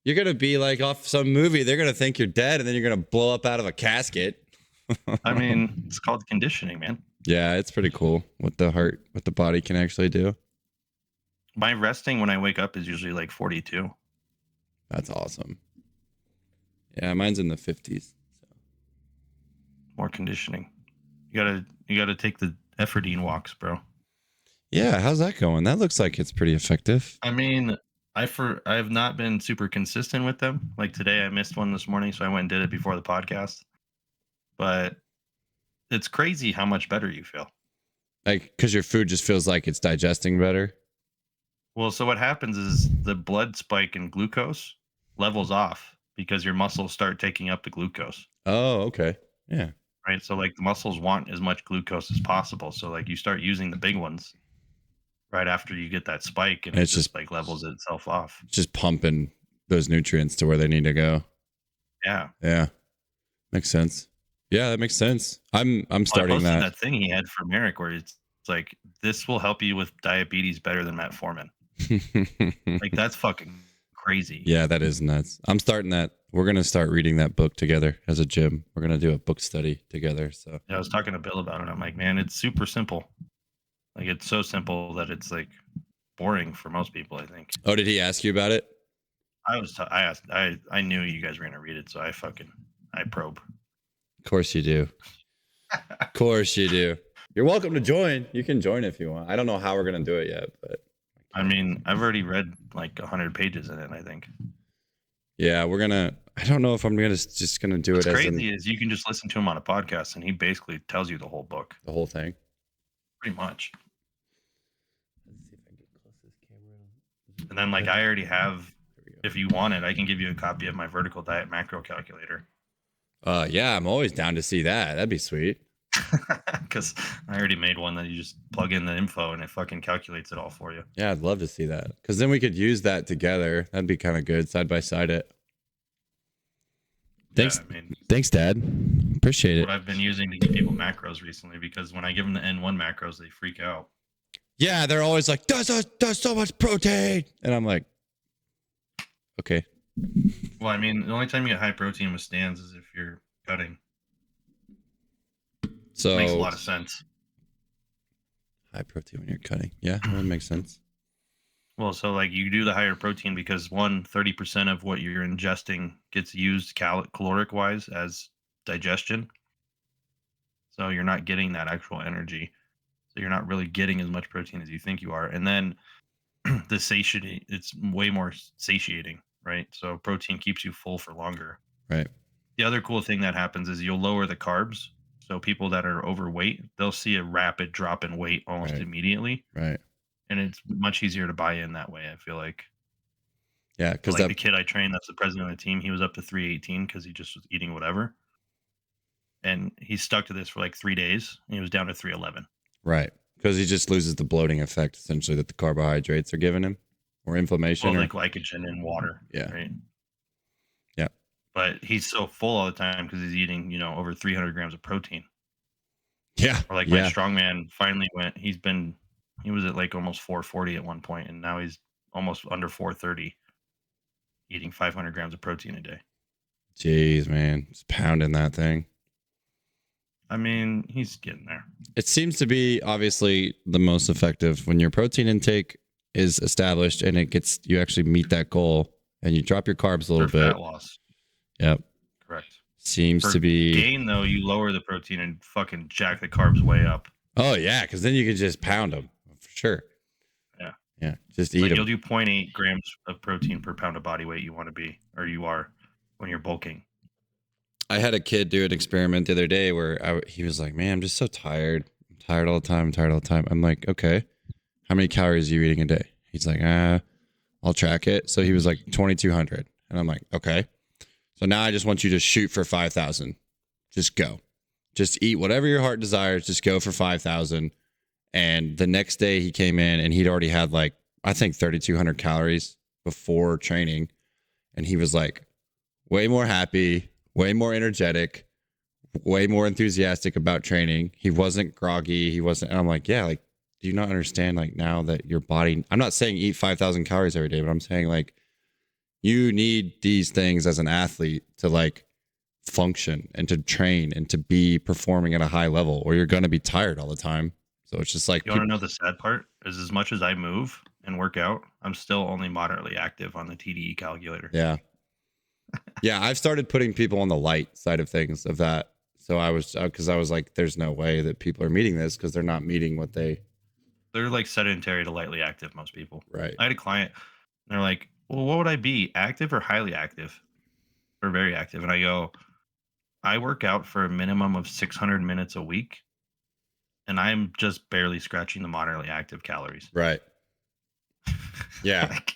Speaker 2: You're going to be like off some movie. They're going to think you're dead, and then you're going to blow up out of a casket.
Speaker 1: I mean, it's called conditioning, man.
Speaker 2: Yeah, it's pretty cool what the body can actually do.
Speaker 1: My resting when I wake up is usually like 42.
Speaker 2: That's awesome. Yeah, mine's in the 50s. So.
Speaker 1: More conditioning. You gotta take the Effordine walks, bro.
Speaker 2: Yeah, how's that going? That looks like it's pretty effective.
Speaker 1: I mean, I've not been super consistent with them. Like today, I missed one this morning, so I went and did it before the podcast. But it's crazy how much better you feel.
Speaker 2: Like, because your food just feels like it's digesting better.
Speaker 1: Well, so what happens is the blood spike in glucose levels off because your muscles start taking up the glucose.
Speaker 2: Oh, okay. Yeah.
Speaker 1: Right. So like the muscles want as much glucose as possible. So like you start using the big ones right after you get that spike, and it just like levels itself off.
Speaker 2: Just pumping those nutrients to where they need to go.
Speaker 1: Yeah.
Speaker 2: Yeah. Makes sense. Yeah, that makes sense. I'm starting
Speaker 1: that thing he had from Eric where it's like, this will help you with diabetes better than metformin. Like that's fucking crazy.
Speaker 2: Yeah, that is nuts. I'm starting that. We're going to start reading that book together as a gym. We're going to do a book study together. So
Speaker 1: yeah, I was talking to Bill about it. I'm like, man, it's super simple. Like it's so simple that it's like boring for most people, I think.
Speaker 2: Oh, did he ask you about it?
Speaker 1: I knew you guys were going to read it. So I probe.
Speaker 2: Of course you do. Of course you do. You're welcome to join. You can join if you want. I don't know how we're going to do it yet, but
Speaker 1: I mean, I've already read like 100 pages in it, I think.
Speaker 2: Yeah, I don't know if I'm just going to do it.
Speaker 1: What's crazy is you can just listen to him on a podcast and he basically tells you the whole book.
Speaker 2: The whole thing?
Speaker 1: Pretty much. Let's see if I can get closest camera. And then like I already have, if you want it, I can give you a copy of my vertical diet macro calculator.
Speaker 2: Yeah, I'm always down to see that. That'd be sweet.
Speaker 1: Because I already made one that you just plug in the info and it fucking calculates it all for you.
Speaker 2: Yeah, I'd love to see that. Because then we could use that together. That'd be kind of good, side by side it. Thanks.
Speaker 1: Yeah, I mean,
Speaker 2: Thanks, Dad. Appreciate it.
Speaker 1: what I've been using to give people macros recently, because when I give them the N1 macros, they freak out.
Speaker 2: Yeah, they're always like, does so much protein. And I'm like, okay.
Speaker 1: Well, I mean, the only time you get high protein with stands is if you're cutting.
Speaker 2: So
Speaker 1: Makes a lot of sense.
Speaker 2: High protein when you're cutting. Yeah, that makes sense.
Speaker 1: Well, so like you do the higher protein because 30% of what you're ingesting gets used caloric wise as digestion. So you're not getting that actual energy. So you're not really getting as much protein as you think you are. And then the satiety, it's way more satiating, right? So protein keeps you full for longer.
Speaker 2: Right.
Speaker 1: The other cool thing that happens is you'll lower the carbs. So people that are overweight, they'll see a rapid drop in weight almost
Speaker 2: Right.
Speaker 1: immediately.
Speaker 2: Right.
Speaker 1: And it's much easier to buy in that way, I feel like.
Speaker 2: Yeah, because
Speaker 1: like the kid I trained that's the president of the team, he was up to 318 because he just was eating whatever. And he stuck to this for like 3 days and he was down to 311.
Speaker 2: Right. Because he just loses the bloating effect essentially that the carbohydrates are giving him, or inflammation.
Speaker 1: Well,
Speaker 2: or,
Speaker 1: like glycogen in water.
Speaker 2: Yeah.
Speaker 1: Right.
Speaker 2: Yeah.
Speaker 1: But he's so full all the time because he's eating, over 300 grams of protein.
Speaker 2: Yeah.
Speaker 1: Or like my strongman finally went, he was at like almost 440 at one point, and now he's almost under 430, eating 500 grams of protein a day.
Speaker 2: Jeez, man. Just pounding that thing.
Speaker 1: I mean, he's getting there.
Speaker 2: It seems to be obviously the most effective when your protein intake is established and you actually meet that goal and you drop your carbs a little bit.
Speaker 1: Fat loss.
Speaker 2: Yep.
Speaker 1: Correct.
Speaker 2: Seems to be
Speaker 1: gain though. You lower the protein and fucking jack the carbs way up.
Speaker 2: Oh yeah, because then you can just pound them for sure.
Speaker 1: Yeah.
Speaker 2: Yeah. Just eat them.
Speaker 1: You'll do 0.8 grams of protein per pound of body weight you want to be, or you are, when you're bulking.
Speaker 2: I had a kid do an experiment the other day where he was like, "Man, I'm just so tired. I'm tired all the time. I'm like, "Okay, how many calories are you eating a day?" He's like, I'll track it. So he was like 2,200, and I'm like, "Okay." So now I just want you to shoot for 5,000. Just go. Just eat whatever your heart desires. Just go for 5,000. And the next day he came in and he'd already had like, I think 3,200 calories before training. And he was like way more happy, way more energetic, way more enthusiastic about training. He wasn't groggy. And I'm like, yeah, like, do you not understand like now that your body, I'm not saying eat 5,000 calories every day, but I'm saying like, you need these things as an athlete to like function and to train and to be performing at a high level, or you're going to be tired all the time. So it's just like,
Speaker 1: you want to know the sad part is, as much as I move and work out, I'm still only moderately active on the TDE calculator.
Speaker 2: Yeah. Yeah. I've started putting people on the light side of things of that. So I was like, there's no way that people are meeting this because they're not meeting what they're
Speaker 1: like sedentary to lightly active. Most people.
Speaker 2: Right.
Speaker 1: I had a client and they're like, well, what would I be, active or highly active or very active? And I go, I work out for a minimum of 600 minutes a week, and I'm just barely scratching the moderately active calories.
Speaker 2: Right. Yeah.
Speaker 1: Like,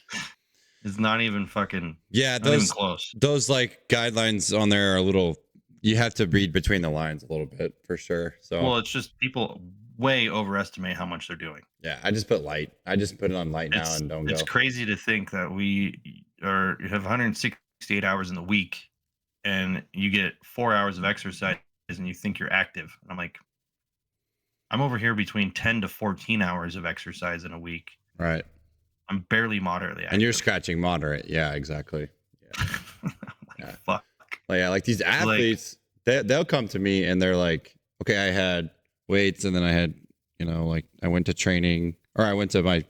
Speaker 1: it's not even fucking.
Speaker 2: Yeah.
Speaker 1: Not even close.
Speaker 2: Those like guidelines on there are a little, you have to read between the lines a little bit for sure. So,
Speaker 1: well, it's just people way overestimate how much they're doing.
Speaker 2: Yeah. I just put light. I just put it on light now and don't go.
Speaker 1: It's crazy to think that we have 168 hours in the week, and you get 4 hours of exercise and you think you're active. And I'm like, I'm over here between 10 to 14 hours of exercise in a week.
Speaker 2: Right.
Speaker 1: I'm barely moderately active.
Speaker 2: And you're scratching moderate. Yeah, exactly. Yeah.
Speaker 1: Like, fuck.
Speaker 2: Like these athletes, they'll come to me and they're like, okay, I had weights and then I had, like I went to training or I went to my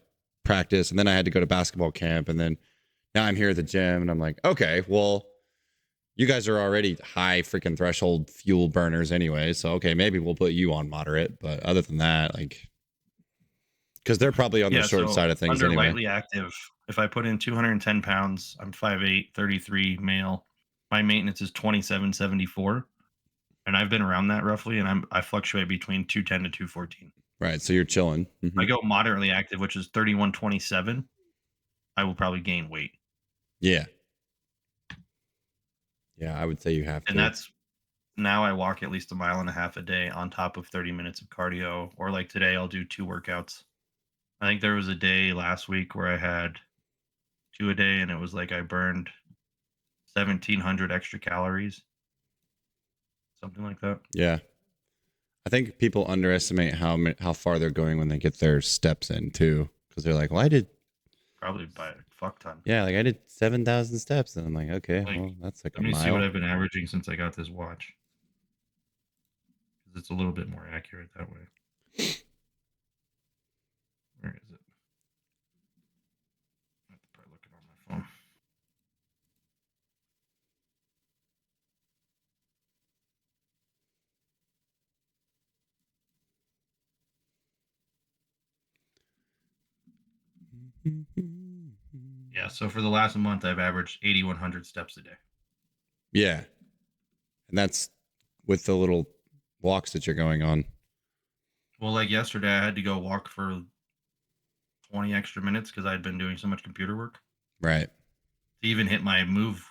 Speaker 2: practice and then I had to go to basketball camp. And then now I'm here at the gym and I'm like, okay, well, you guys are already high freaking threshold fuel burners anyway. So, okay, maybe we'll put you on moderate. But other than that, like, because they're probably on the short side of things anyway.
Speaker 1: Lightly active, if I put in 210 pounds, I'm 5'8", 33 male. My maintenance is 2774. And I've been around that roughly, and I fluctuate between 210 to 214.
Speaker 2: Right, so you're chilling.
Speaker 1: Mm-hmm. I go moderately active, which is 3127. I will probably gain weight.
Speaker 2: Yeah. Yeah, I would say you have to.
Speaker 1: And that's now I walk at least a mile and a half a day on top of 30 minutes of cardio. Or like today, I'll do 2 workouts. I think there was a day last week where I had 2 a day, and it was like I burned 1,700 extra calories, something like that.
Speaker 2: Yeah. I think people underestimate how far they're going when they get their steps in too, because they're like, "Well, I did
Speaker 1: Probably by a fuck ton.
Speaker 2: yeah, like I did 7,000 steps," and I'm like, "Okay,
Speaker 1: Like,
Speaker 2: well, that's like a
Speaker 1: let me see what
Speaker 2: mile."
Speaker 1: I've been averaging since I got this watch, because it's a little bit more accurate that way. Where is it? I have to probably look it on my phone. Yeah, so for the last month, I've averaged 8,100 steps a day.
Speaker 2: Yeah, and that's with the little walks that you're going on.
Speaker 1: Well, like yesterday, I had to go walk for 20 extra minutes because I'd been doing so much computer work
Speaker 2: Right.
Speaker 1: to even hit my move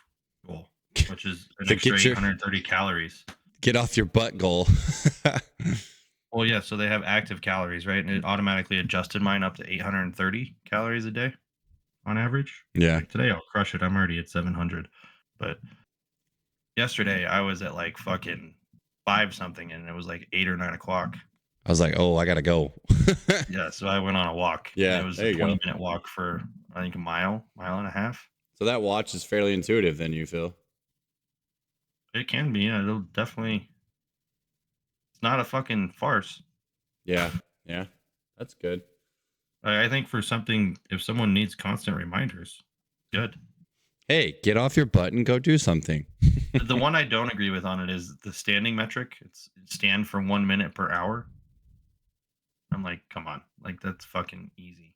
Speaker 1: goal, which is an
Speaker 2: To
Speaker 1: extra
Speaker 2: get your-
Speaker 1: 830 calories.
Speaker 2: Get off your butt goal.
Speaker 1: Well, yeah, so they have active calories, right? And it automatically adjusted mine up to 830 calories a day on average.
Speaker 2: Yeah.
Speaker 1: Like today, I'll crush it. I'm already at 700. But yesterday, I was at like fucking 5 something, and it was like 8 or 9 o'clock.
Speaker 2: I was like, "Oh, I gotta go."
Speaker 1: Yeah, so I went on a walk.
Speaker 2: Yeah,
Speaker 1: It was
Speaker 2: there
Speaker 1: a
Speaker 2: you go.
Speaker 1: 20-minute walk for, I think, a mile and a half.
Speaker 2: So that watch is fairly intuitive, then you feel?
Speaker 1: It can be. Yeah, it'll definitely. It's not a fucking farce.
Speaker 2: Yeah. Yeah. That's good.
Speaker 1: I think for something, if someone needs constant reminders, good.
Speaker 2: Hey, get off your butt and go do something.
Speaker 1: The one I don't agree with on it is the standing metric. It's stand for 1 minute per hour. I'm like, come on, like that's fucking easy.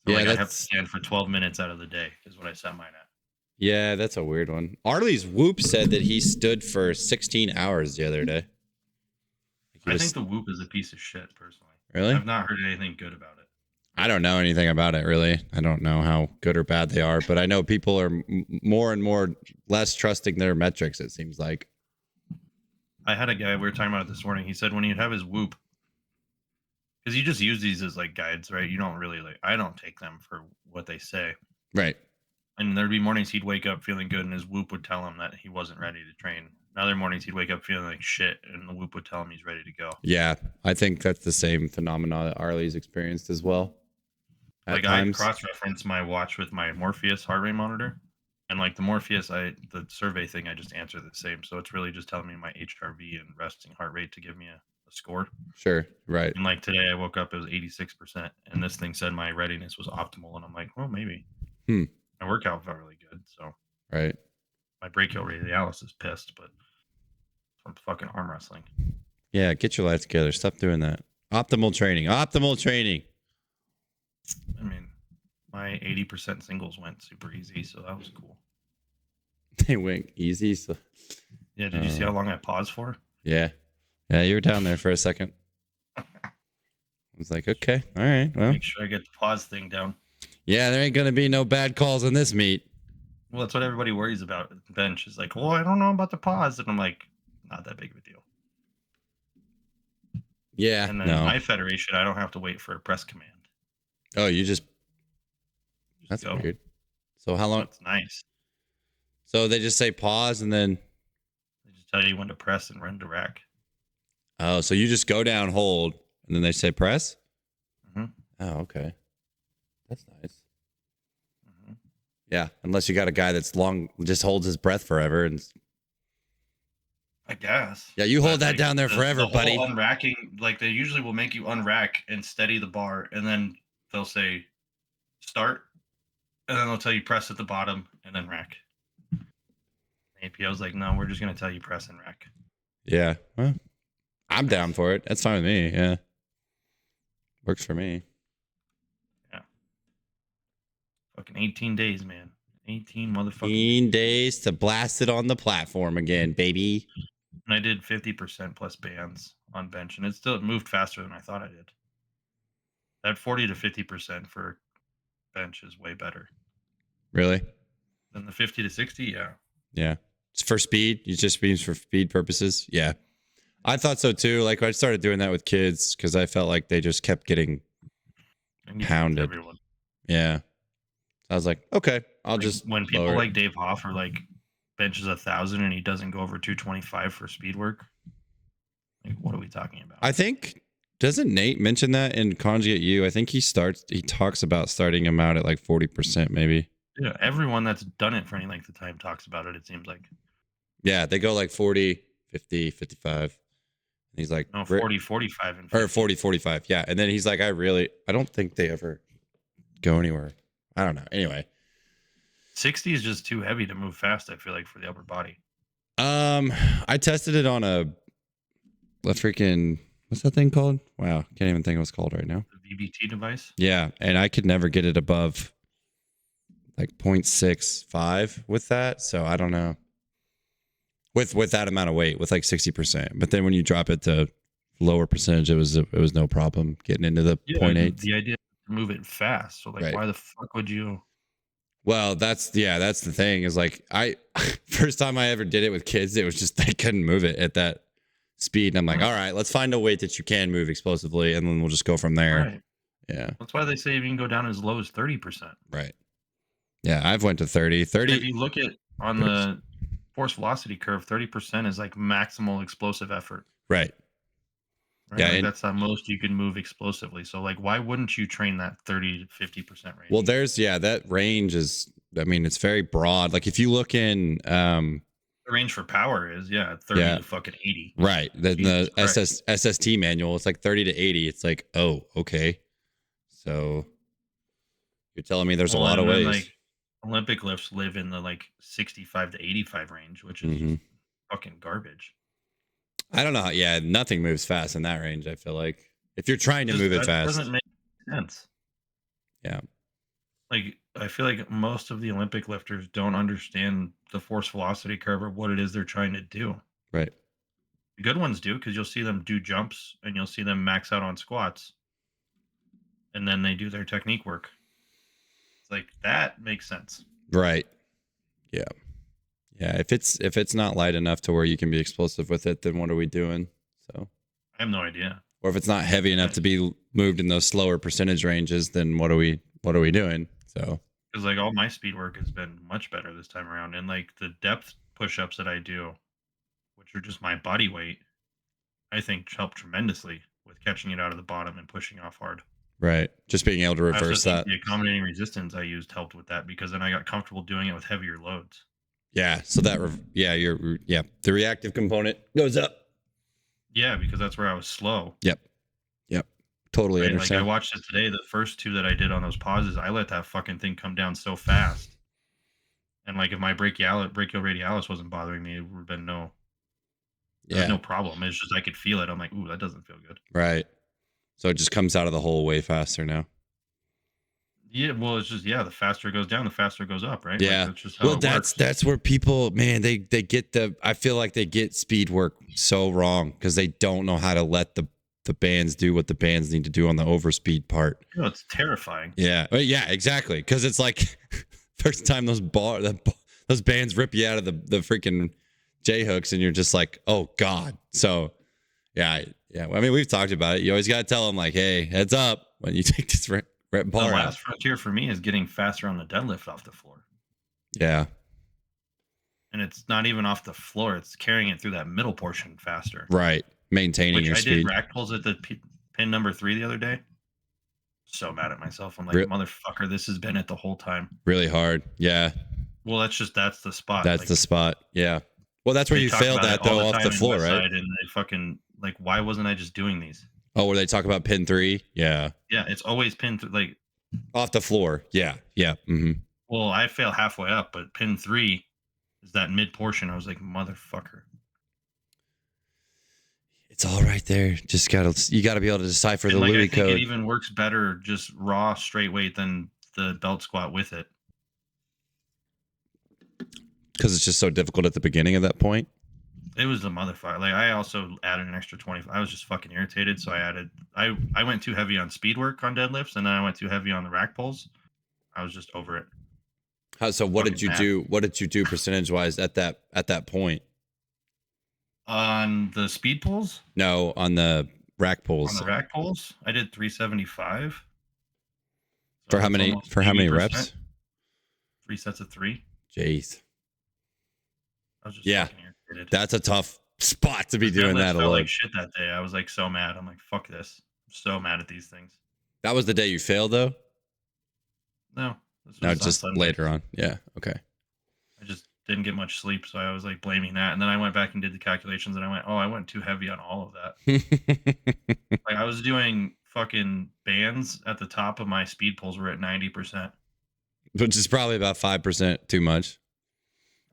Speaker 1: So
Speaker 2: Yeah,
Speaker 1: like I have to
Speaker 2: that's-
Speaker 1: stand for 12 minutes out of the day is what I set mine at.
Speaker 2: Yeah, that's a weird one. Arlie's Whoop said that he stood for 16 hours the other day. He
Speaker 1: I
Speaker 2: was-
Speaker 1: think the Whoop is a piece of shit, personally.
Speaker 2: Really?
Speaker 1: I've not heard anything good about it.
Speaker 2: I don't know anything about it, really. I don't know how good or bad they are, but I know people are more and more less trusting their metrics, it seems like.
Speaker 1: I had a guy, we were talking about it this morning. He said when he'd have his Whoop, because you just use these as like guides, right? You don't really I don't take them for what they say.
Speaker 2: Right.
Speaker 1: And there'd be mornings he'd wake up feeling good, and his Whoop would tell him that he wasn't ready to train. And other mornings he'd wake up feeling like shit, and the Whoop would tell him he's ready to go.
Speaker 2: Yeah, I think that's the same phenomenon that Arlie's experienced as well.
Speaker 1: Like I cross-reference my watch with my Morpheus heart rate monitor, and like the Morpheus, the survey thing, I just answer the same. So it's really just telling me my HRV and resting heart rate to give me a score.
Speaker 2: Sure, right.
Speaker 1: And like today, I woke up, it was 86%, and this thing said my readiness was optimal, and I'm like, well, maybe. My workout felt really good, so.
Speaker 2: Right.
Speaker 1: My brachioradialis is pissed, but from fucking arm wrestling.
Speaker 2: Yeah, get your life together. Stop doing that. Optimal training. Optimal training.
Speaker 1: I mean, my 80% singles went super easy, so that was cool.
Speaker 2: They went easy. So
Speaker 1: Yeah, did you see how long I paused for?
Speaker 2: yeah. Yeah, you were down there for a second. I was like, okay, all right. Well,
Speaker 1: Make sure I get the pause thing down.
Speaker 2: yeah, there ain't gonna be no bad calls on this meet.
Speaker 1: Well, that's what everybody worries about at the bench. Is like, well, I don't know about the pause, and I'm like, not that big of a deal.
Speaker 2: Yeah.
Speaker 1: And then
Speaker 2: No.
Speaker 1: my federation, I don't have to wait for a press command.
Speaker 2: Oh, you just. That's
Speaker 1: go.
Speaker 2: weird. So how long?
Speaker 1: That's nice.
Speaker 2: So they just say pause and then.
Speaker 1: They just tell you when to press and run to rack.
Speaker 2: Oh, so you just go down, hold, and then they say press.
Speaker 1: Mhm.
Speaker 2: Oh, okay. That's nice.
Speaker 1: Mhm.
Speaker 2: Yeah, unless you got a guy that's long, just holds his breath forever, and
Speaker 1: I guess.
Speaker 2: yeah, you hold
Speaker 1: But,
Speaker 2: that
Speaker 1: like,
Speaker 2: down there
Speaker 1: the
Speaker 2: forever,
Speaker 1: whole
Speaker 2: buddy.
Speaker 1: Unracking, like they usually will make you unrack and steady the bar, and then they'll say start, and then they'll tell you press at the bottom and then rack. APO's like, no, we're just gonna tell you press and rack.
Speaker 2: Yeah, well, I'm down for it. That's fine with me. Yeah, works for me.
Speaker 1: Fucking 18 days, man. 18 motherfucking.
Speaker 2: 15 days to blast it on the platform again, baby.
Speaker 1: And I did 50% plus bands on bench, and it moved faster than I thought I did. That 40 to 50% for bench is way better
Speaker 2: Really?
Speaker 1: than the 50 to 60. Yeah.
Speaker 2: Yeah. for speed. You just means for speed purposes. Yeah, I thought so too. Like I started doing that with kids because I felt like they just kept getting
Speaker 1: And you do it with
Speaker 2: pounded.
Speaker 1: everyone.
Speaker 2: Yeah, I was like, okay, I'll
Speaker 1: Like,
Speaker 2: just
Speaker 1: when people
Speaker 2: lower it.
Speaker 1: like Dave Hoffer like benches 1,000 and he doesn't go over 225 for speed work. Like, what are we talking about?
Speaker 2: I think doesn't Nate mention that in Conjugate U? I think he talks about starting him out at like 40% maybe.
Speaker 1: Yeah, everyone that's done it for any length of time talks about it, it seems like.
Speaker 2: Yeah, they go like 40, 50, 55. And he's like,
Speaker 1: No, 40, 45, and 50.
Speaker 2: or 40, 45. Yeah. And then he's like, I don't think they ever go anywhere. I don't know. Anyway.
Speaker 1: 60 is just too heavy to move fast, I feel like, for the upper body.
Speaker 2: I tested it on a freaking, what's that thing called? Wow. Can't even think what it's called right now.
Speaker 1: The VBT device?
Speaker 2: Yeah. And I could never get it above like 0.65 with that. So I don't know. With that amount of weight, with like 60%. But then when you drop it to lower percentage, it was no problem getting into the 0.8.
Speaker 1: The idea is to move it fast. So like,
Speaker 2: Right.
Speaker 1: why the fuck would you?
Speaker 2: Well, that's the thing is like first time I ever did it with kids, it was just they couldn't move it at that speed. And I'm like, all right, let's find a weight that you can move explosively, and then we'll just go from there.
Speaker 1: Right.
Speaker 2: Yeah.
Speaker 1: That's why they say you can go down as low as 30%.
Speaker 2: Right. Yeah, I've went to 30.
Speaker 1: If you look at on the force velocity curve, 30% is like maximal explosive effort.
Speaker 2: Right.
Speaker 1: Right?
Speaker 2: Yeah,
Speaker 1: like
Speaker 2: and
Speaker 1: that's the most you can move explosively. So like, why wouldn't you train that 30 to 50% range?
Speaker 2: well, that range is, I mean, it's very broad. Like if you look in
Speaker 1: the range for power is 30 to fucking 80.
Speaker 2: Right. Then the
Speaker 1: Jesus Christ.
Speaker 2: SST manual, it's like 30 to 80. It's like, oh, okay. So you're telling me there's a lot of ways.
Speaker 1: Like Olympic lifts live in the like 65 to 85 range, which is just fucking garbage.
Speaker 2: I don't know. Yeah, nothing moves fast in that range, I feel like. If you're trying to move it fast.
Speaker 1: Doesn't make sense.
Speaker 2: Yeah.
Speaker 1: Like, I feel like most of the Olympic lifters don't understand the force velocity curve or what it is they're trying to do.
Speaker 2: Right.
Speaker 1: The good ones do, because you'll see them do jumps and you'll see them max out on squats. And then they do their technique work. It's like, that makes sense.
Speaker 2: Right. Yeah. Yeah. If it's not light enough to where you can be explosive with it, then what are we doing? So
Speaker 1: I have no idea.
Speaker 2: Or if it's not heavy enough to be moved in those slower percentage ranges, then what are we doing? So
Speaker 1: because like all my speed work has been much better this time around, and like the depth push-ups that I do, which are just my body weight, I think help tremendously with catching it out of the bottom and pushing off hard.
Speaker 2: Right. Just being able to reverse that.
Speaker 1: The accommodating resistance I used helped with that, because then I got comfortable doing it with heavier loads.
Speaker 2: Yeah. So that, the reactive component goes up.
Speaker 1: Yeah, because that's where I was slow.
Speaker 2: Yep. Totally
Speaker 1: Right?
Speaker 2: understand.
Speaker 1: Like I watched it today. The first two that I did on those pauses, I let that fucking thing come down so fast. And like if my brachioradialis wasn't bothering me, it would have been no problem. It's just I could feel it. I'm like, ooh, that doesn't feel good.
Speaker 2: Right. So it just comes out of the hole way faster now.
Speaker 1: Yeah, well, it's just the faster it goes down, the faster it goes up, right?
Speaker 2: Yeah.
Speaker 1: Like, that's just how it works.
Speaker 2: That's where people, man, they get I feel like they get speed work so wrong because they don't know how to let the bands do what the bands need to do on the overspeed part.
Speaker 1: You know, it's terrifying.
Speaker 2: Yeah. Yeah, exactly. Because it's like first time those bands rip you out of the freaking J hooks and you're just like, oh God. So yeah. I mean, we've talked about it. You always got to tell them like, hey, heads up when you take this bar
Speaker 1: The last frontier for me is getting faster on the deadlift off the floor.
Speaker 2: Yeah.
Speaker 1: And it's not even off the floor. It's carrying it through that middle portion faster.
Speaker 2: Right. Maintaining your speed.
Speaker 1: I did rack pulls at the pin number 3 the other day. So mad at myself. I'm like, motherfucker, this has been it the whole time.
Speaker 2: Really hard. Yeah.
Speaker 1: Well, that's the spot.
Speaker 2: That's the spot. Yeah. Well, that's where you failed at though, off the floor, right?
Speaker 1: And they fucking like, why wasn't I just doing these?
Speaker 2: Oh, where they talk about pin 3? Yeah.
Speaker 1: Yeah, it's always pin like
Speaker 2: off the floor. Yeah. Mm-hmm.
Speaker 1: Well, I fail halfway up, but pin 3 is that mid portion. I was like, motherfucker.
Speaker 2: It's all right there. Just you gotta be able to decipher the Louis code.
Speaker 1: It even works better just raw straight weight than the belt squat with it.
Speaker 2: Because it's just so difficult at the beginning of that point.
Speaker 1: It was a motherfucker. Like I also added an extra 20. I was just fucking irritated, so I went too heavy on speed work on deadlifts, and then I went too heavy on the rack pulls. I was just over it.
Speaker 2: So what did
Speaker 1: Fucking
Speaker 2: you
Speaker 1: mad.
Speaker 2: do? What did you do percentage wise at that point?
Speaker 1: On the speed pulls,
Speaker 2: No, on the rack
Speaker 1: on
Speaker 2: pulls.
Speaker 1: the rack pulls, I did 375.
Speaker 2: For
Speaker 1: So
Speaker 2: how
Speaker 1: it's
Speaker 2: many?
Speaker 1: almost
Speaker 2: For how many
Speaker 1: 80%.
Speaker 2: reps?
Speaker 1: 3 sets of 3.
Speaker 2: Jeez.
Speaker 1: I was just
Speaker 2: Yeah.
Speaker 1: fucking irritated.
Speaker 2: That's a tough spot to be
Speaker 1: The
Speaker 2: doing
Speaker 1: deadlifts
Speaker 2: that
Speaker 1: felt
Speaker 2: alone.
Speaker 1: like shit that day. I was like so mad. I'm like, fuck this. I'm so mad at these things.
Speaker 2: That was the day you failed, though.
Speaker 1: No, this
Speaker 2: No,
Speaker 1: was on
Speaker 2: just
Speaker 1: Sunday.
Speaker 2: later on. Yeah. Okay.
Speaker 1: I just didn't get much sleep, so I was like blaming that. And then I went back and did the calculations, and I went, oh, I went too heavy on all of that. Like I was doing fucking bands at the top of my speed pulls were at 90%.
Speaker 2: Which is probably about 5% too much.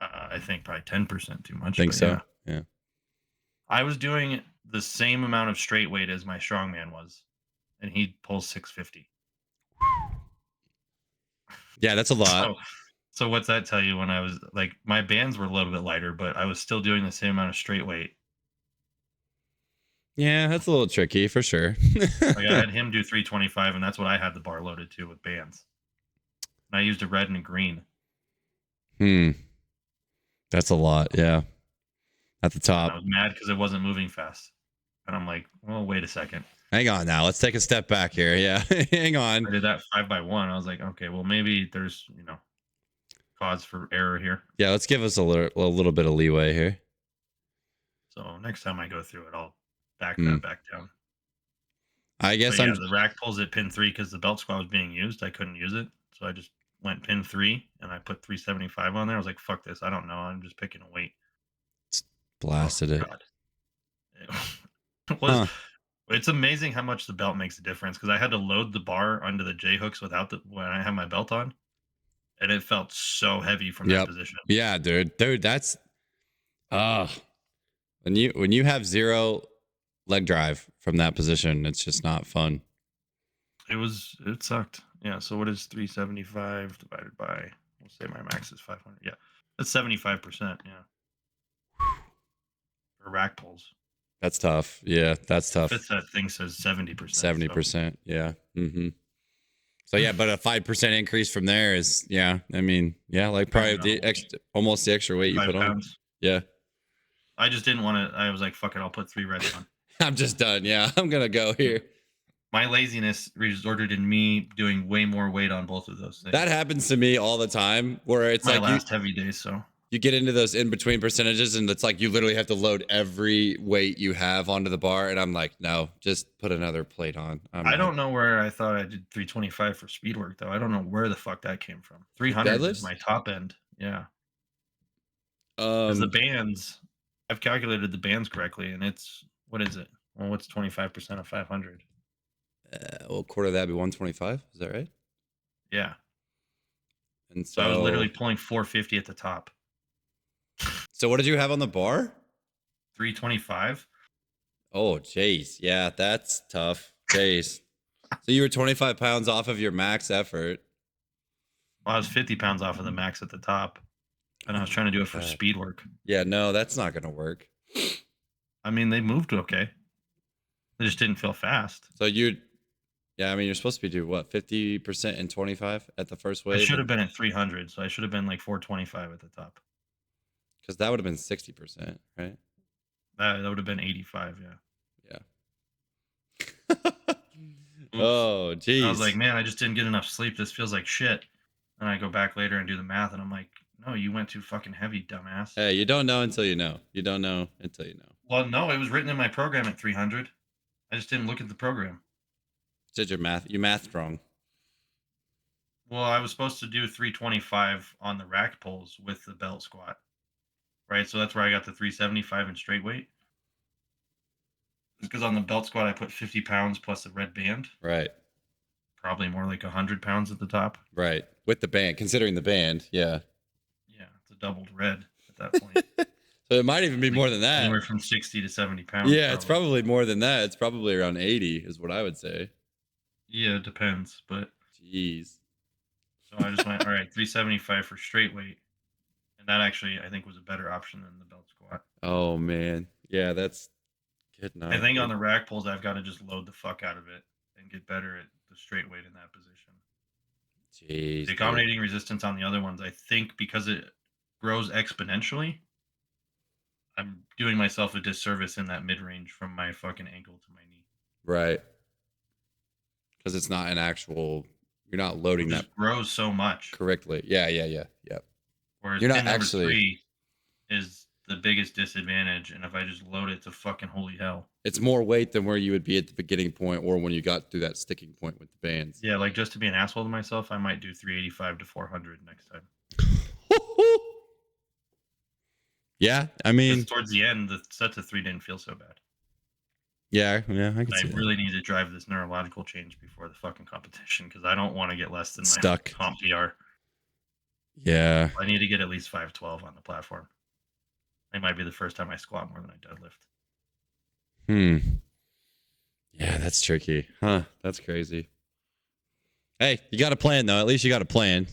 Speaker 1: I think probably 10% too much.
Speaker 2: Think
Speaker 1: but
Speaker 2: so. Yeah.
Speaker 1: I was doing the same amount of straight weight as my strongman was, and he pulls 650.
Speaker 2: Yeah, that's a lot.
Speaker 1: So what's that tell you? When I was like, my bands were a little bit lighter, but I was still doing the same amount of straight weight.
Speaker 2: Yeah, that's a little tricky for sure.
Speaker 1: Like I had him do 325, and that's what I had the bar loaded to with bands. And I used a red and a green.
Speaker 2: That's a lot. Yeah. At the
Speaker 1: And
Speaker 2: top.
Speaker 1: I was mad because it wasn't moving fast. And I'm like, well, wait a second.
Speaker 2: Hang on now. Let's take a step back here. Yeah. Hang on.
Speaker 1: I did that 5x1. I was like, okay, well, maybe there's, cause for error here.
Speaker 2: Yeah, let's give us a little bit of leeway here.
Speaker 1: So next time I go through it, I'll back that back down.
Speaker 2: I guess
Speaker 1: But yeah, the rack pulls at pin 3 because the belt squat was being used. I couldn't use it. So I just went pin 3 and I put 375 on there. I was like, fuck this. I don't know. I'm just picking a weight.
Speaker 2: Blasted it.
Speaker 1: God. It was It's amazing how much the belt makes a difference because I had to load the bar onto the J hooks when I have my belt on, and it felt so heavy from that position.
Speaker 2: Yeah, dude, that's when you have zero leg drive from that position, it's just not fun.
Speaker 1: It sucked. Yeah. So what is 375 divided by? We'll say my max is 500. Yeah, that's 75%. Yeah. For rack pulls.
Speaker 2: That's tough. Yeah, that's tough.
Speaker 1: Fifth set thing says 70%.
Speaker 2: 70%. Yeah. Mm-hmm. So yeah, but a 5% increase from there is I mean, yeah, like probably almost the extra weight you put on. Yeah.
Speaker 1: I just didn't want to. I was like, fuck it, I'll put 3 reps on.
Speaker 2: I'm just done. Yeah, I'm gonna go here.
Speaker 1: My laziness resulted in me doing way more weight on both of those things.
Speaker 2: That happens to me all the time, where it's
Speaker 1: my
Speaker 2: like
Speaker 1: last heavy days. So
Speaker 2: you get into those in between percentages, and it's like you literally have to load every weight you have onto the bar, and I'm like, no, just put another plate on.
Speaker 1: I don't know where I thought I did 325 for speed work though. I don't know where the fuck that came from. 300 is my top end. Yeah. Because the bands, I've calculated the bands correctly, and it's what is it? Well, what's 25% of 500?
Speaker 2: Well, quarter of that would be 125. Is that right?
Speaker 1: Yeah.
Speaker 2: And
Speaker 1: so I was literally pulling 450 at the top.
Speaker 2: So what did you have on the bar?
Speaker 1: 325.
Speaker 2: Oh, jeez. Yeah, that's tough. Jeez. So you were 25 pounds off of your max effort.
Speaker 1: Well, I was 50 pounds off of the max at the top, and I was trying to do it for speed work.
Speaker 2: Yeah, no, that's not going to work.
Speaker 1: I mean, they moved okay. They just didn't feel fast.
Speaker 2: So you're supposed to be doing what, 50% and 25 at the first wave?
Speaker 1: I should have been at 300, so I should have been like 425 at the top.
Speaker 2: Because that would have been 60%, right?
Speaker 1: That would have been 85,
Speaker 2: yeah. Oh, geez.
Speaker 1: I was like, man, I just didn't get enough sleep. This feels like shit. And I go back later and do the math, and I'm like, no, you went too fucking heavy, dumbass.
Speaker 2: Hey, you don't know until you know. You don't know until you know.
Speaker 1: Well, no, it was written in my program at 300. I just didn't look at the program.
Speaker 2: Did you math wrong?
Speaker 1: Well, I was supposed to do 325 on the rack pulls with the belt squat, right? So that's where I got the 375 in straight weight. Because on the belt squat, I put 50 pounds plus the red band.
Speaker 2: Right.
Speaker 1: Probably more like 100 pounds at the top.
Speaker 2: Right. With the band, considering the band, yeah.
Speaker 1: Yeah, it's a doubled red at that point.
Speaker 2: So it might even be more than that.
Speaker 1: Anywhere from 60 to 70 pounds.
Speaker 2: Yeah, it's probably more than that. It's probably around 80 is what I would say.
Speaker 1: Yeah, it depends, but...
Speaker 2: Jeez.
Speaker 1: So I just went, all right, 375 for straight weight. And that actually, I think, was a better option than the belt squat.
Speaker 2: Oh, man. Yeah, that's good enough.
Speaker 1: I think on the rack pulls, I've got to just load the fuck out of it and get better at the straight weight in that position.
Speaker 2: Jeez,
Speaker 1: The accommodating resistance on the other ones, I think, because it grows exponentially, I'm doing myself a disservice in that mid range from my fucking ankle to my knee.
Speaker 2: right? Because it's not an actual. You're not loading
Speaker 1: It
Speaker 2: that
Speaker 1: just grows so much.
Speaker 2: correctly. Yeah.
Speaker 1: Whereas
Speaker 2: You're not
Speaker 1: pin number
Speaker 2: actually.
Speaker 1: 3 is the biggest disadvantage, and if I just load it to fucking holy hell.
Speaker 2: It's more weight than where you would be at the beginning point or when you got through that sticking point with the bands.
Speaker 1: Yeah, like just to be an asshole to myself, I might do 385 to 400 next time.
Speaker 2: Yeah, I mean,
Speaker 1: Because towards the end, the set to 3 didn't feel so bad.
Speaker 2: yeah, I can
Speaker 1: I
Speaker 2: see that.
Speaker 1: really need to drive this neurological change before the fucking competition because I don't want to get less than my
Speaker 2: Stuck.
Speaker 1: comp PR.
Speaker 2: Yeah.
Speaker 1: I need to get at least 512 on the platform. It might be the first time I squat more than I deadlift.
Speaker 2: Yeah, that's tricky. Huh. That's crazy. Hey, you got a plan though. At least you got a plan.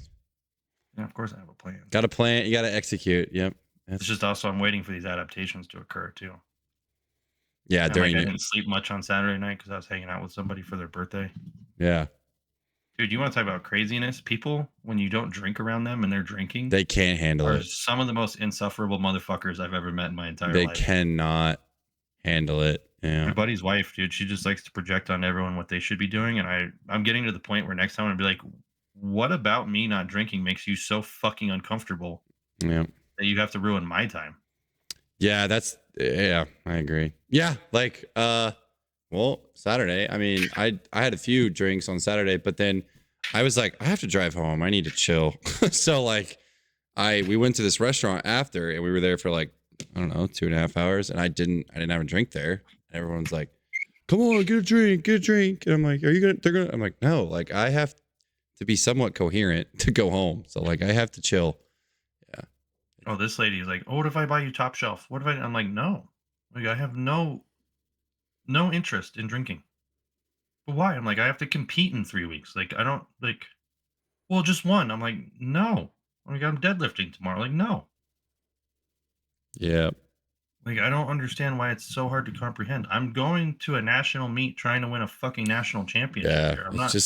Speaker 1: Yeah, of course I have a plan.
Speaker 2: Got a plan. You got to execute. Yep.
Speaker 1: It's just also I'm waiting for these adaptations to occur too.
Speaker 2: Yeah,
Speaker 1: And
Speaker 2: during
Speaker 1: I didn't sleep much on Saturday night because I was hanging out with somebody for their birthday.
Speaker 2: Yeah.
Speaker 1: Dude, you want to talk about craziness? People, when you don't drink around them and they're drinking,
Speaker 2: They can't handle
Speaker 1: are
Speaker 2: it.
Speaker 1: some of the most insufferable motherfuckers I've ever met in my entire
Speaker 2: They
Speaker 1: life.
Speaker 2: cannot handle it. Yeah.
Speaker 1: My buddy's wife, dude, she just likes to project on everyone what they should be doing. And I'm getting to the point where next time I'm gonna be like, what about me not drinking makes you so fucking uncomfortable
Speaker 2: Yeah.
Speaker 1: that you have to ruin my time?
Speaker 2: Yeah, I agree. Yeah, like well, Saturday. I mean, I had a few drinks on Saturday, but then I was like, I have to drive home. I need to chill. So like we went to this restaurant after and we were there for like, I don't know, 2.5 hours, and I didn't have a drink there. Everyone's like, come on, get a drink. And I'm like, I'm like, no, like I have to be somewhat coherent to go home. So like I have to chill. Yeah.
Speaker 1: Oh, this lady is like, oh, what if I buy you top shelf? What if I'm like, no. Like I have no interest in drinking. But why? I'm like, I have to compete in 3 weeks. Like, I don't like, well, just one. I'm like, no. Like, I'm deadlifting tomorrow. Like, no.
Speaker 2: Yeah.
Speaker 1: Like, I don't understand why it's so hard to comprehend. I'm going to a national meet trying to win a fucking national championship
Speaker 2: Yeah.
Speaker 1: here.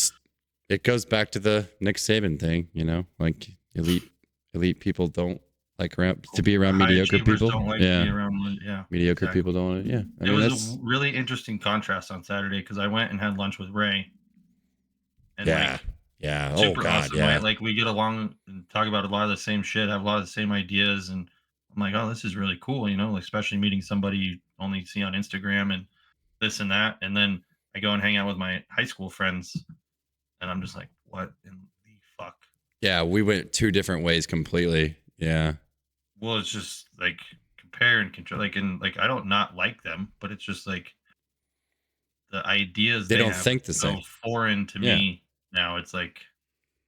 Speaker 2: It goes back to the Nick Saban thing, you know, like elite people don't like to be around
Speaker 1: High
Speaker 2: mediocre
Speaker 1: achievers
Speaker 2: people.
Speaker 1: don't like to be around, yeah.
Speaker 2: Mediocre
Speaker 1: exactly.
Speaker 2: people don't want to. Yeah.
Speaker 1: It was a really interesting contrast on Saturday because I went and had lunch with Ray. And
Speaker 2: yeah. Oh
Speaker 1: super
Speaker 2: God.
Speaker 1: awesome,
Speaker 2: Yeah.
Speaker 1: right? Like we get along and talk about a lot of the same shit, have a lot of the same ideas, and I'm like, oh, this is really cool, you know, like, especially meeting somebody you only see on Instagram and this and that. And then I go and hang out with my high school friends, and I'm just like, what in the fuck?
Speaker 2: Yeah, we went 2 different ways completely. Yeah.
Speaker 1: Well, it's just like compare and control, like, and like I don't not like them, but it's just like the ideas
Speaker 2: They don't
Speaker 1: have
Speaker 2: think the
Speaker 1: so
Speaker 2: same.
Speaker 1: foreign to me now. It's like,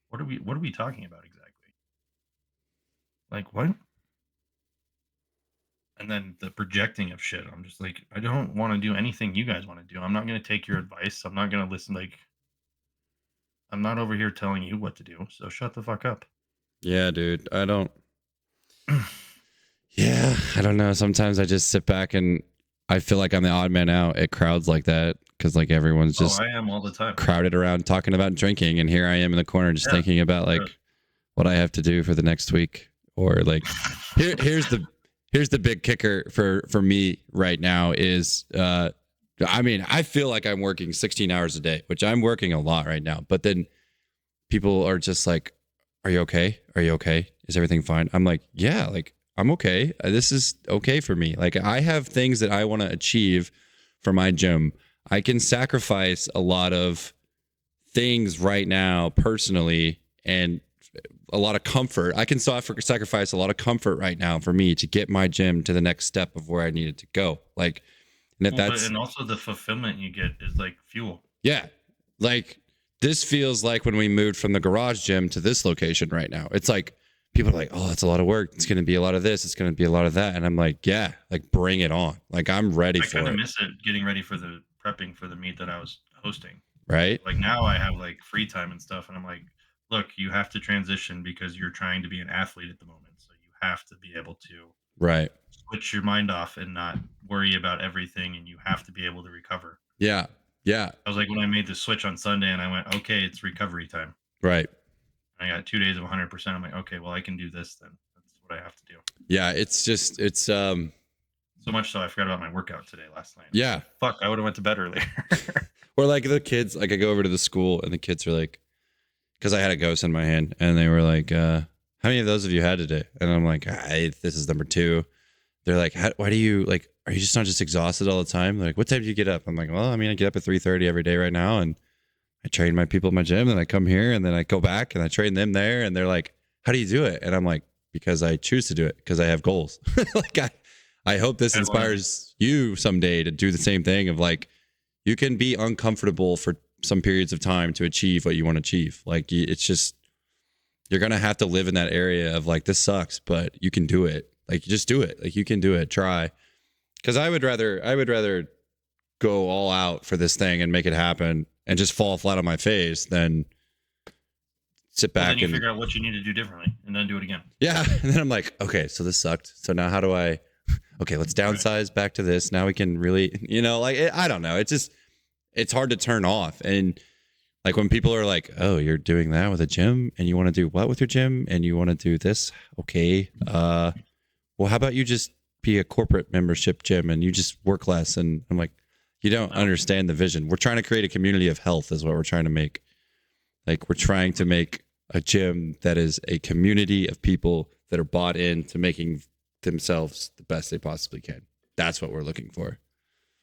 Speaker 1: what are we talking about exactly? Like what? And then the projecting of shit. I'm just like, I don't want to do anything you guys want to do. I'm not going to take your advice. I'm not going to listen. Like, I'm not over here telling you what to do. So shut the fuck up.
Speaker 2: Yeah, dude. I don't know. Sometimes I just sit back and I feel like I'm the odd man out at crowds like that because like everyone's just
Speaker 1: I am all the time.
Speaker 2: crowded around talking about drinking, and here I am in the corner just thinking about like what I have to do for the next week, or like here's the big kicker for me right now is I mean, I feel like I'm working 16 hours a day, which I'm working a lot right now, but then people are just like, are you okay? Is everything fine? I'm like, yeah, like I'm okay. This is okay for me. Like I have things that I want to achieve for my gym. I can sacrifice a lot of things right now personally and a lot of comfort. I can sacrifice a lot of comfort right now for me to get my gym to the next step of where I needed to go. Like, and
Speaker 1: also the fulfillment you get is like fuel.
Speaker 2: Yeah. Like this feels like when we moved from the garage gym to this location right now. It's like people are like, oh, that's a lot of work. It's going to be a lot of this. It's going to be a lot of that. And I'm like, yeah, like bring it on. Like I'm ready for it. I
Speaker 1: kind of miss it getting ready for the prepping for the meet that I was hosting.
Speaker 2: Right.
Speaker 1: Like now I have like free time and stuff. And I'm like, look, you have to transition because you're trying to be an athlete at the moment. So you have to be able to switch your mind off and not worry about everything. And you have to be able to recover.
Speaker 2: Yeah.
Speaker 1: I was like, when I made the switch on Sunday and I went, okay, it's recovery time.
Speaker 2: Right.
Speaker 1: I got 2 days of 100%. I'm like, okay, well, I can do this then. That's what I have to do.
Speaker 2: Yeah, it's
Speaker 1: So much so I forgot about my workout today last night.
Speaker 2: yeah.
Speaker 1: Fuck, I would have went to bed earlier.
Speaker 2: Or like the kids, like I go over to the school and the kids are like, because I had a ghost in my hand and they were like, how many of those have you had today? And I'm like, this is number 2. They're like, why do you like, are you just not just exhausted all the time? They're like, what time do you get up? I'm like, well, I mean, I get up at 3:30 every day right now. And I train my people at my gym and I come here and then I go back and I train them there. And they're like, how do you do it? And I'm like, because I choose to do it because I have goals. Like I hope this inspires you someday to do the same thing of like, you can be uncomfortable for some periods of time to achieve what you want to achieve. Like it's just, you're going to have to live in that area of like, this sucks, but you can do it. Like just do it. Like you can do it. Try. Cause I would rather go all out for this thing and make it happen and just fall flat on my face than sit back
Speaker 1: then you
Speaker 2: and
Speaker 1: figure out what you need to do differently and then do it again.
Speaker 2: yeah. And then I'm like, okay, so this sucked. So now how do I, okay, let's downsize back to this. Now we can really, like, I don't know. It's hard to turn off. And like when people are like, oh, you're doing that with a gym and you want to do what with your gym and you want to do this. Okay. Well, how about you just be a corporate membership gym and you just work less? And I'm like, you don't understand the vision. We're trying to create a community of health is what we're trying to make. Like we're trying to make a gym that is a community of people that are bought into making themselves the best they possibly can. That's what we're looking for.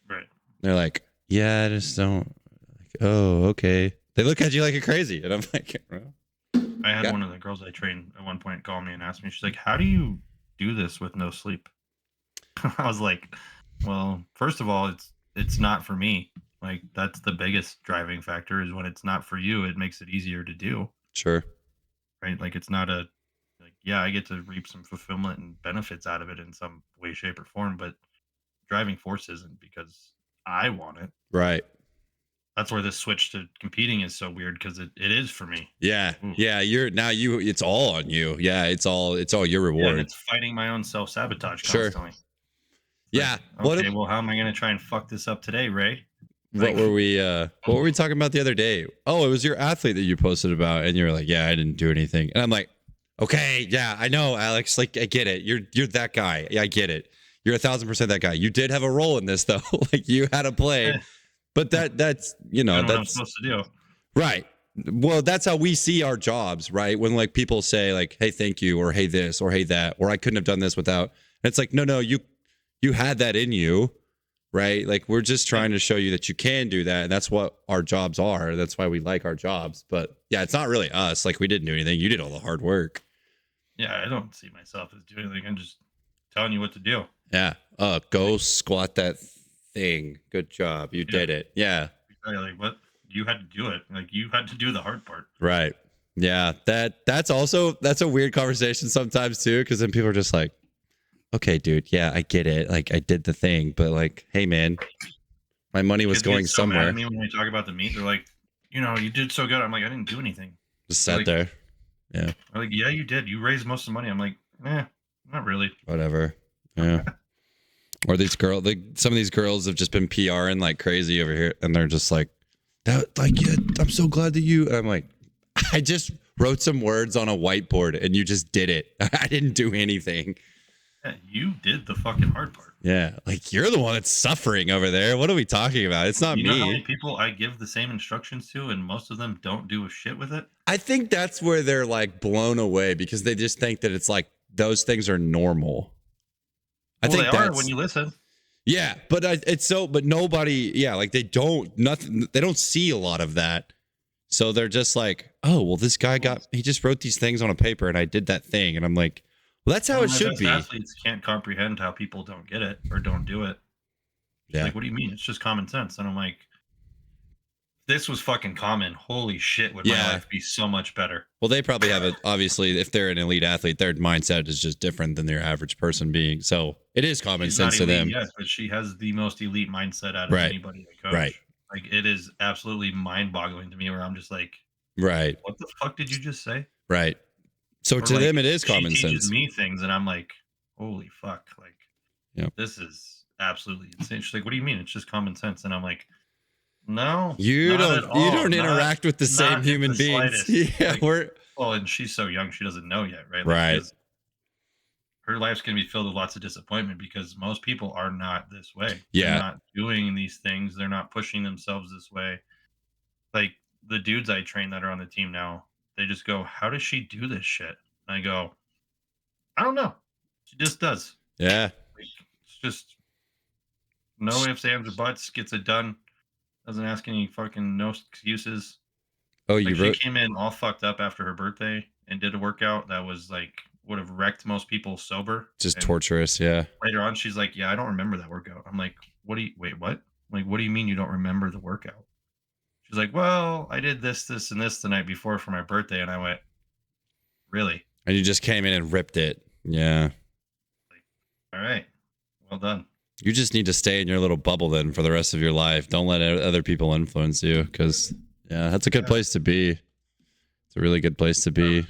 Speaker 1: Right.
Speaker 2: They're like, yeah, I just don't. Like, oh, okay. They look at you like you're crazy, and I'm like, well,
Speaker 1: I had one of the girls I trained at one point call me and ask me. She's like, "How do you do this with no sleep?" I was like, "Well, first of all, it's not for me. Like that's the biggest driving factor is when it's not for you. It makes it easier to do.
Speaker 2: sure.
Speaker 1: Right? Like it's not a like yeah, I get to reap some fulfillment and benefits out of it in some way, shape, or form, but driving force isn't because I want it.
Speaker 2: Right.
Speaker 1: That's where this switch to competing is so weird because it is for me.
Speaker 2: Yeah.
Speaker 1: Ooh.
Speaker 2: Yeah. It's all on you. Yeah. It's all your
Speaker 1: Yeah,
Speaker 2: reward.
Speaker 1: and it's fighting my own self sabotage
Speaker 2: Sure.
Speaker 1: constantly.
Speaker 2: Yeah.
Speaker 1: Okay, well, how am I going to try and fuck this up today, Ray?
Speaker 2: What were we talking about the other day? Oh, it was your athlete that you posted about and you were like, yeah, I didn't do anything. And I'm like, okay, yeah, I know, Alex. Like, I get it. You're that guy. Yeah, I get it. You're 1,000% that guy. You did have a role in this though. Like you had a play. But that's
Speaker 1: That's what I'm
Speaker 2: that's
Speaker 1: supposed to do.
Speaker 2: right. Well, that's how we see our jobs, right? When like people say like, hey, thank you, or hey this, or hey that, or I couldn't have done this without. And it's like, no, you had that in you. Right. Like we're just trying to show you that you can do that. And that's what our jobs are. That's why we like our jobs. But yeah, it's not really us. Like we didn't do anything. You did all the hard work.
Speaker 1: Yeah, I don't see myself as doing anything. I'm just telling you what to do.
Speaker 2: Yeah. Go squat that thing. Good job. You did it. Yeah.
Speaker 1: Like what? You had to do it. Like you had to do the hard part.
Speaker 2: Right. Yeah. That's a weird conversation sometimes too. Cause then people are just like, okay, dude. Yeah, I get it. Like I did the thing, but like, hey man, my money was
Speaker 1: Kids get
Speaker 2: going
Speaker 1: so mad
Speaker 2: somewhere.
Speaker 1: at me when we talk about the meet, they're like, you did so good. I'm like, I didn't do anything.
Speaker 2: Just sat
Speaker 1: like-
Speaker 2: there. Yeah.
Speaker 1: They're like, yeah, you did. You raised most of the money. I'm like, not really.
Speaker 2: Whatever. Yeah. Or these some of these girls have just been PRing like crazy over here, and they're just like, that, like, yeah, I'm so glad that you. And I'm like, I just wrote some words on a whiteboard, and you just did it. I didn't do anything.
Speaker 1: Yeah, you did the fucking hard part.
Speaker 2: Yeah, like you're the one that's suffering over there. What are we talking about? It's not
Speaker 1: You know how many
Speaker 2: me.
Speaker 1: people I give the same instructions to, and most of them don't do a shit with it?
Speaker 2: I think that's where they're like blown away because they just think that it's like those things are normal. I think
Speaker 1: they are when you listen.
Speaker 2: Yeah, but but nobody, yeah, like they don't see a lot of that. So they're just like, oh, well, this guy he just wrote these things on a paper and I did that thing. And I'm like, well, that's how it should be.
Speaker 1: Athletes can't comprehend how people don't get it or don't do it.
Speaker 2: Yeah.
Speaker 1: Like, what do you mean? It's just common sense. And I'm like, this was fucking common. Holy shit, would my life be so much better?
Speaker 2: Well, they probably have obviously, if they're an elite athlete, their mindset is just different than their average person being. So it is common sense to them.
Speaker 1: Yes, but she has the most elite mindset out of anybody I coach.
Speaker 2: Right.
Speaker 1: Like, it is absolutely mind-boggling to me where I'm just like,
Speaker 2: right.
Speaker 1: What the fuck did you just say?
Speaker 2: Right. So to them, it is common sense. She
Speaker 1: teaches me things, and I'm like, holy fuck. Like, this is absolutely insane. She's like, what do you mean? It's just common sense. And I'm like, No,
Speaker 2: You
Speaker 1: not at
Speaker 2: don't you
Speaker 1: all.
Speaker 2: don't interact with the same
Speaker 1: Not in
Speaker 2: human
Speaker 1: the
Speaker 2: beings.
Speaker 1: slightest.
Speaker 2: Yeah,
Speaker 1: Like,
Speaker 2: we're
Speaker 1: well, and she's so young, she doesn't know yet, right? Like,
Speaker 2: right.
Speaker 1: her life's gonna be filled with lots of disappointment because most people are not this way. They're
Speaker 2: Yeah.
Speaker 1: not doing these things. They're not pushing themselves this way. Like the dudes I train that are on the team now, they just go, "How does she do this shit?" And I go, "I don't know. She just does.
Speaker 2: Yeah.
Speaker 1: Like, it's just no ifs, ands, or buts. Gets it done. Doesn't ask any fucking no excuses."
Speaker 2: Oh,
Speaker 1: Like
Speaker 2: you
Speaker 1: she
Speaker 2: wrote
Speaker 1: came in all fucked up after her birthday and did a workout that was like would have wrecked most people sober.
Speaker 2: just
Speaker 1: And
Speaker 2: torturous. Yeah.
Speaker 1: later on, she's like, "Yeah, I don't remember that workout." I'm like, "What do you wait? What? Like, what do you mean you don't remember the workout?" She's like, "Well, I did this, this, and this the night before for my birthday," and I went, "Really?
Speaker 2: And you just came in and ripped it. Yeah.
Speaker 1: Like, all right, well done."
Speaker 2: You just need to stay in your little bubble then for the rest of your life. Don't let other people influence you because, yeah, that's a good
Speaker 1: Yeah.
Speaker 2: place to be. It's a really good place to be.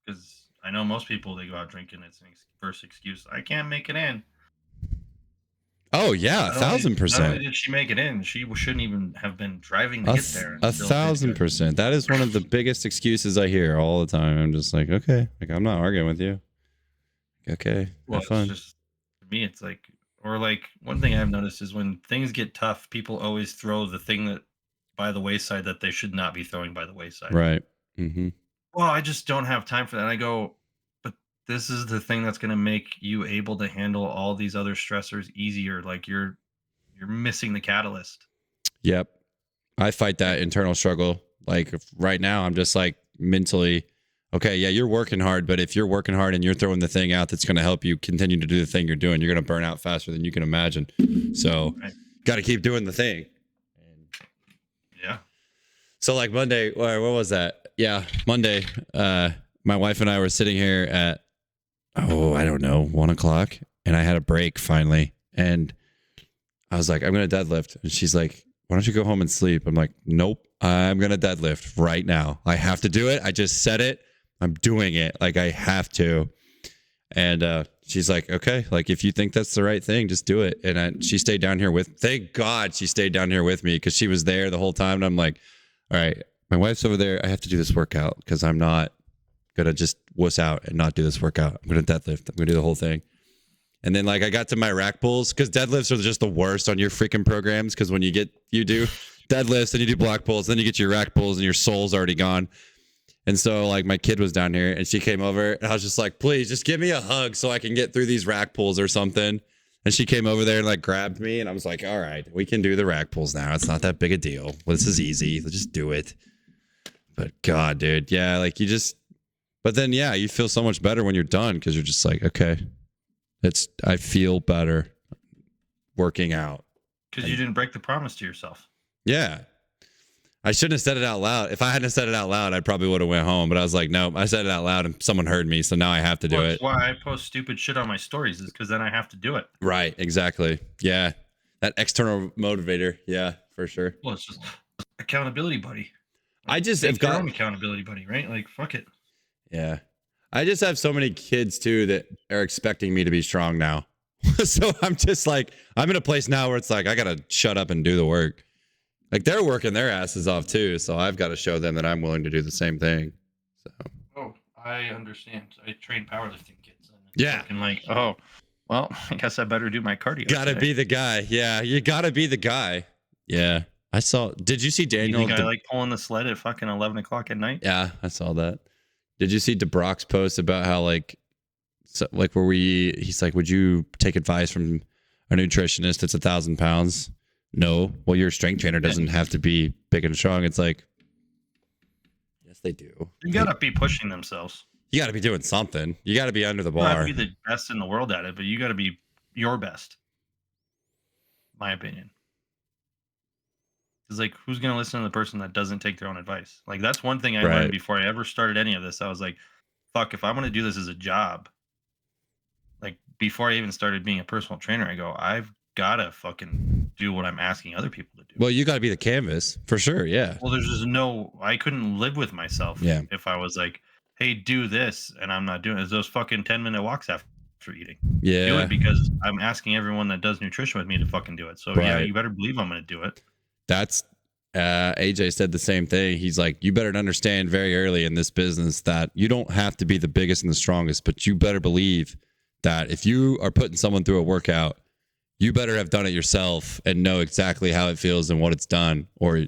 Speaker 1: Because I know most people they go out drinking. It's an first excuse. I can't make it in.
Speaker 2: Oh, yeah,
Speaker 1: Not only
Speaker 2: 1,000%.
Speaker 1: did she make it in, she shouldn't even have been driving to get there.
Speaker 2: A
Speaker 1: and still did good.
Speaker 2: 1,000%. That is one of the biggest excuses I hear all the time. I'm just like, okay, like I'm not arguing with you. Okay,
Speaker 1: Well,
Speaker 2: have fun.
Speaker 1: it's just to me, it's like, or like one thing I've noticed is when things get tough, people always throw the thing that by the wayside that they should not be throwing by the wayside.
Speaker 2: Right. Mm-hmm.
Speaker 1: Well, I just don't have time for that. And I go, but this is the thing that's going to make you able to handle all these other stressors easier. Like you're missing the catalyst.
Speaker 2: Yep. I fight that internal struggle. Like right now, I'm just like mentally, okay, yeah, you're working hard, but if you're working hard and you're throwing the thing out that's going to help you continue to do the thing you're doing, you're going to burn out faster than you can imagine. So,
Speaker 1: Right.
Speaker 2: got to keep doing the thing.
Speaker 1: Yeah.
Speaker 2: So, like Monday, or what was that? Yeah, Monday. My wife and I were sitting here at I don't know, 1:00, and I had a break finally, and I was like, I'm gonna deadlift, and she's like, why don't you go home and sleep? I'm like, nope, I'm gonna deadlift right now. I have to do it. I just said it. I'm doing it. Like I have to. And she's like, okay, like if you think that's the right thing, just do it. And she stayed down here thank God she stayed down here with me because she was there the whole time. And I'm like, all right, my wife's over there. I have to do this workout because I'm not going to just wuss out and not do this workout. I'm going to deadlift. I'm going to do the whole thing. And then like I got to my rack pulls because deadlifts are just the worst on your freaking programs. Because when you do deadlifts and you do block pulls, then you get your rack pulls and your soul's already gone. And so like my kid was down here and she came over and I was just like, please just give me a hug so I can get through these rack pulls or something. And she came over there and like grabbed me and I was like, all right, we can do the rack pulls now. It's not that big a deal. This is easy. Let's just do it. But God, dude. Yeah. Like but then, yeah, you feel so much better when you're done because you're just like, okay, I feel better working out.
Speaker 1: Because you didn't break the promise to yourself.
Speaker 2: Yeah. I shouldn't have said it out loud. If I hadn't said it out loud, I probably would have went home. But I was like, no, I said it out loud and someone heard me. So now I have to do it.
Speaker 1: That's why I post stupid shit on my stories is because then I have to do it.
Speaker 2: Right. Exactly. Yeah. That external motivator. Yeah, for sure.
Speaker 1: Well, it's just accountability buddy.
Speaker 2: I just
Speaker 1: Take
Speaker 2: have
Speaker 1: your
Speaker 2: got
Speaker 1: own accountability buddy, right? Like, fuck it.
Speaker 2: Yeah. I just have so many kids too that are expecting me to be strong now. So I'm just like, I'm in a place now where it's like, I got to shut up and do the work. Like they're working their asses off too. So I've got to show them that I'm willing to do the same thing. So.
Speaker 1: Oh, I understand. I train powerlifting kids. And
Speaker 2: Yeah.
Speaker 1: And like, oh, well, I guess I better do my cardio.
Speaker 2: Gotta be the guy. Yeah. You gotta be the guy. Yeah. Did you see Daniel?
Speaker 1: You think I like pulling the sled at fucking 11 o'clock at night?
Speaker 2: Yeah, I saw that. Did you see DeBrock's post about how he's like, would you take advice from a nutritionist that's 1,000 pounds? No. Well, your strength trainer doesn't have to be big and strong. It's like, yes, they do.
Speaker 1: You gotta be pushing themselves.
Speaker 2: You got to be doing something. You got to be under the
Speaker 1: You don't have
Speaker 2: bar.
Speaker 1: to be the best in the world at it, but you gotta be your best. My opinion. It's like, who's gonna listen to the person that doesn't take their own advice? Like that's one thing I
Speaker 2: Right.
Speaker 1: learned before I ever started any of this. I was like, fuck, if I'm gonna do this as a job, like before I even started being a personal trainer, I go, I've gotta fucking do what I'm asking other people to do.
Speaker 2: Well, you got to be the canvas for sure. Yeah.
Speaker 1: Well, there's just I couldn't live with myself if I was like, hey, do this, and I'm not doing it. It's those fucking 10-minute walks after eating. Do
Speaker 2: Yeah.
Speaker 1: it because I'm asking everyone that does nutrition with me to fucking do it. So yeah,
Speaker 2: Right.
Speaker 1: you better believe I'm gonna do it.
Speaker 2: That's AJ said the same thing. He's like, you better understand very early in this business that you don't have to be the biggest and the strongest, but you better believe that if you are putting someone through a workout, you better have done it yourself and know exactly how it feels and what it's done, or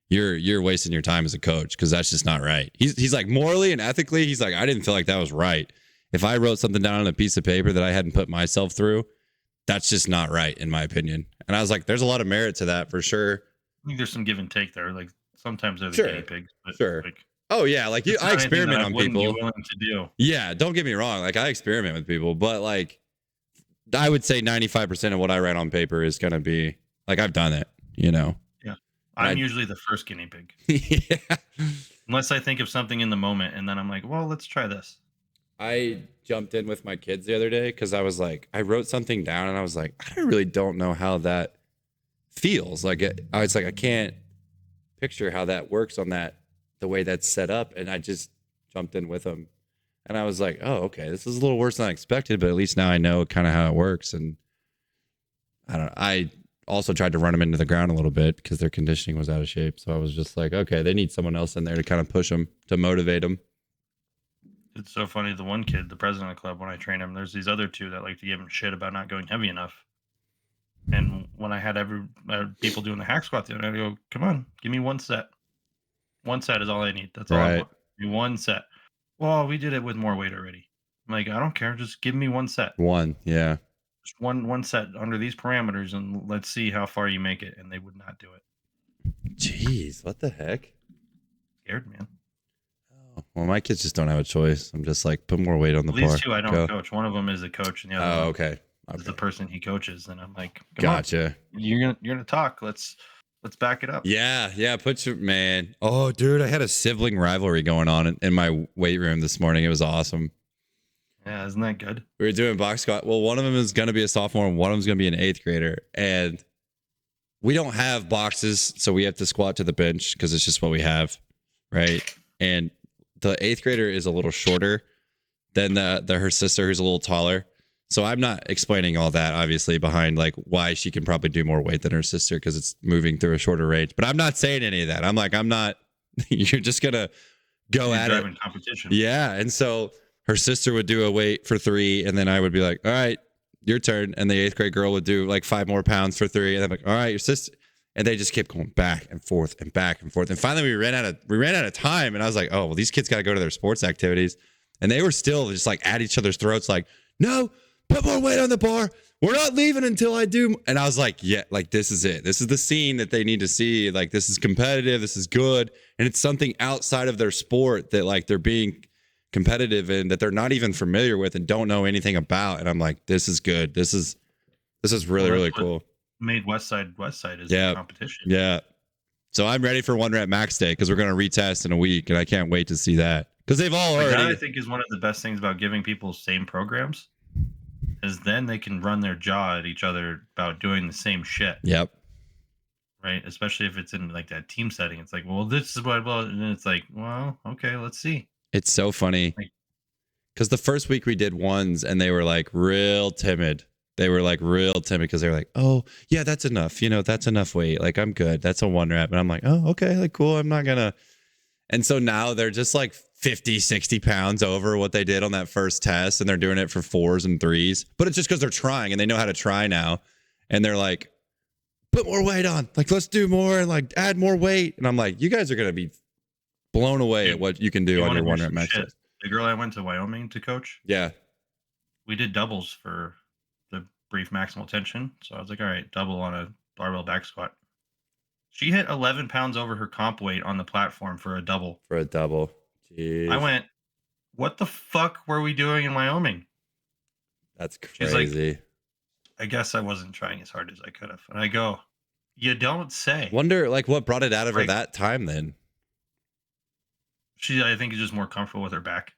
Speaker 2: you're wasting your time as a coach, because that's just not right. He's like, morally and ethically, he's like, I didn't feel like that was right. If I wrote something down on a piece of paper that I hadn't put myself through, that's just not right, in my opinion. And I was like, there's a lot of merit to that for sure.
Speaker 1: I think there's some give and take there. Like sometimes they're the
Speaker 2: Sure.
Speaker 1: guinea pigs. But
Speaker 2: Sure.
Speaker 1: Like,
Speaker 2: Oh yeah, like
Speaker 1: it's
Speaker 2: I
Speaker 1: not anything
Speaker 2: experiment
Speaker 1: that I
Speaker 2: on
Speaker 1: wouldn't be
Speaker 2: people.
Speaker 1: willing to do.
Speaker 2: Yeah, don't get me wrong. Like I experiment with people, but like I would say 95% of what I write on paper is gonna be like I've done it, you know.
Speaker 1: Yeah. I'm usually the first guinea pig.
Speaker 2: Yeah.
Speaker 1: Unless I think of something in the moment and then I'm like, well, let's try this.
Speaker 2: I jumped in with my kids the other day because I was like, I wrote something down and I was like, I really don't know how that feels. Like I was like, I can't picture how that works on that, the way that's set up. And I just jumped in with them. And I was like, oh, okay, this is a little worse than I expected, but at least now I know kind of how it works. And I also tried to run them into the ground a little bit because their conditioning was out of shape. So I was just like, okay, they need someone else in there to kind of push them, to motivate them.
Speaker 1: It's so funny. The one kid, the president of the club, when I train him, there's these other two that like to give him shit about not going heavy enough. And when I had people doing the hack squat, the other night, I go, come on, give me one set. One set is all I need. That's all I want. Give me one set. Well, we did it with more weight already. I'm like, I don't care. Just give me one set.
Speaker 2: One, yeah.
Speaker 1: Just one set under these parameters, and let's see how far you make it. And they would not do it.
Speaker 2: Jeez, what the heck?
Speaker 1: Scared, man.
Speaker 2: Oh, well, my kids just don't have a choice. I'm just like, put more weight on the bar.
Speaker 1: These two I don't coach. One of them is a coach, and the other one
Speaker 2: okay.
Speaker 1: is the person he coaches. And I'm like,
Speaker 2: gotcha.
Speaker 1: You're gonna talk. Let's back it up.
Speaker 2: Yeah. Put your man. Oh, dude, I had a sibling rivalry going on in my weight room this morning. It was awesome.
Speaker 1: Yeah, isn't that good?
Speaker 2: We were doing box squat. Well, one of them is going to be a sophomore and one of them is going to be an 8th grader. And we don't have boxes, so we have to squat to the bench because it's just what we have, right? And the 8th grader is a little shorter than her sister, who's a little taller. So I'm not explaining all that, obviously, behind like why she can probably do more weight than her sister because it's moving through a shorter range. But I'm not saying any of that. I'm like, I'm not. You're just gonna go at it.
Speaker 1: Competition.
Speaker 2: Yeah, and so her sister would do a weight for 3, and then I would be like, all right, your turn. And the 8th grade girl would do like 5 more pounds for 3, and I'm like, all right, your sister. And they just kept going back and forth and back and forth. And finally, we ran out of time. And I was like, oh well, these kids got to go to their sports activities, and they were still just like at each other's throats, like, no. Put more weight on the bar. We're not leaving until I do. And I was like, yeah, like this is it. This is the scene that they need to see. Like this is competitive. This is good. And it's something outside of their sport that like they're being competitive in that they're not even familiar with and don't know anything about. And I'm like, this is good. This is really, really cool.
Speaker 1: Made Westside is the competition.
Speaker 2: Yeah. So I'm ready for 1 rep max day because we're going to retest in a week. And I can't wait to see that because they've all already.
Speaker 1: That I think is one of the best things about giving people same programs. Is then they can run their jaw at each other about doing the same shit.
Speaker 2: Yep.
Speaker 1: Right? Especially if it's in like that team setting. It's like, well, this is what, and then it's like, well, okay, let's see.
Speaker 2: It's so funny because the first week we did ones and they were like real timid. They were like real timid because they were like, oh, yeah, that's enough. You know, that's enough weight. Like, I'm good. That's a 1 rep. And I'm like, oh, okay, like, cool. I'm not going to. And so now they're just like 50, 60 pounds over what they did on that first test. And they're doing it for 4s and 3s. But it's just because they're trying and they know how to try now. And they're like, put more weight on. Like, let's do more and like add more weight. And I'm like, you guys are going to be blown away at what you can do on your 1 rep max test.
Speaker 1: The girl I went to Wyoming to coach.
Speaker 2: Yeah.
Speaker 1: We did doubles for the brief maximal tension. So I was like, all right, double on a barbell back squat. She hit 11 pounds over her comp weight on the platform for a double.
Speaker 2: Jeez.
Speaker 1: I went, what the fuck were we doing in Wyoming?
Speaker 2: That's crazy.
Speaker 1: Like, I guess I wasn't trying as hard as I could have. And I go, you don't say.
Speaker 2: Wonder like what brought it out of her that time then?
Speaker 1: She, I think, is just more comfortable with her back.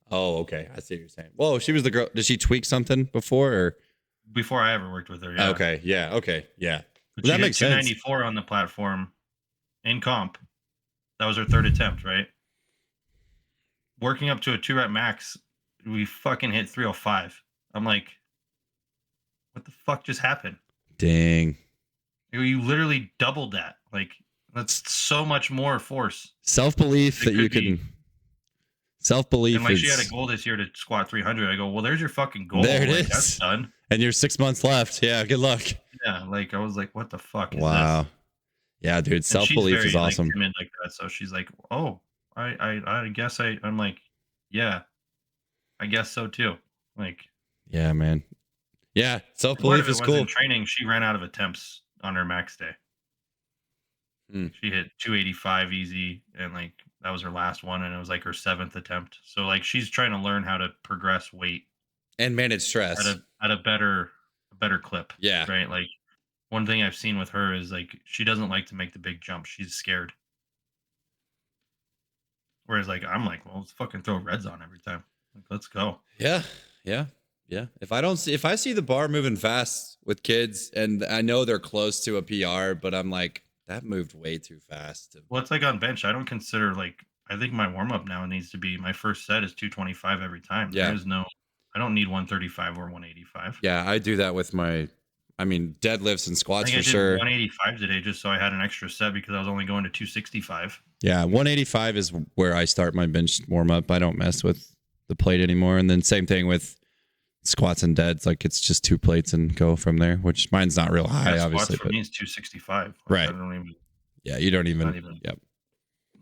Speaker 2: Oh, okay. I see what you're saying. Whoa, she was the girl. Did she tweak something before or?
Speaker 1: Before I ever worked with her, yeah.
Speaker 2: Okay, yeah, okay, yeah.
Speaker 1: But that makes sense. 294 on the platform in comp. That was her 3rd attempt, right? Working up to a 2 rep max, we fucking hit 305. I'm like, what the fuck just happened?
Speaker 2: Dang.
Speaker 1: You literally doubled that. Like that's so much more force.
Speaker 2: Self-belief
Speaker 1: It
Speaker 2: that you
Speaker 1: could be.
Speaker 2: can. Self-belief
Speaker 1: And like she had a
Speaker 2: is.
Speaker 1: goal this year to squat 300. I go, well, there's your fucking goal.
Speaker 2: There it
Speaker 1: Like,
Speaker 2: is.
Speaker 1: That's done.
Speaker 2: And you're 6 months left. Yeah, good luck.
Speaker 1: Yeah, like I was like, what the fuck is
Speaker 2: Wow.
Speaker 1: this?
Speaker 2: Yeah, dude.
Speaker 1: And she's
Speaker 2: Self-belief
Speaker 1: very
Speaker 2: is awesome.
Speaker 1: like timid like that. So she's like, oh, I guess I'm like, yeah, I guess so too. Like,
Speaker 2: Yeah, man. Yeah,
Speaker 1: part
Speaker 2: self-belief
Speaker 1: of it
Speaker 2: is
Speaker 1: was
Speaker 2: cool.
Speaker 1: in training. She ran out of attempts on her max day. She hit 285 easy, and like that was her last one, and it was like her 7th attempt. So like she's trying to learn how to progress weight
Speaker 2: And manage stress.
Speaker 1: at a better clip.
Speaker 2: Yeah.
Speaker 1: Right. Like one thing I've seen with her is like she doesn't like to make the big jump. She's scared. Whereas like I'm like, well, let's fucking throw reds on every time. Like, let's go.
Speaker 2: Yeah. Yeah. Yeah. If I see the bar moving fast with kids and I know they're close to a PR, but I'm like, that moved way too fast.
Speaker 1: Well, it's like on bench. I don't consider like I think my warm up now needs to be my first set is 225 every time.
Speaker 2: Yeah.
Speaker 1: There's no I don't need 135 or 185.
Speaker 2: Yeah, I do that with deadlifts and
Speaker 1: I
Speaker 2: squats
Speaker 1: think I
Speaker 2: for
Speaker 1: did
Speaker 2: sure.
Speaker 1: 185 today just so I had an extra set because I was only going to 265.
Speaker 2: Yeah, 185 is where I start my bench warm up. I don't mess with the plate anymore. And then same thing with squats and deads. Like it's just 2 plates and go from there, which mine's not real high,
Speaker 1: Yeah,
Speaker 2: obviously.
Speaker 1: squats for me is 265. Like,
Speaker 2: Right.
Speaker 1: I don't even.
Speaker 2: Yeah, you don't even.
Speaker 1: Not even.
Speaker 2: Yep.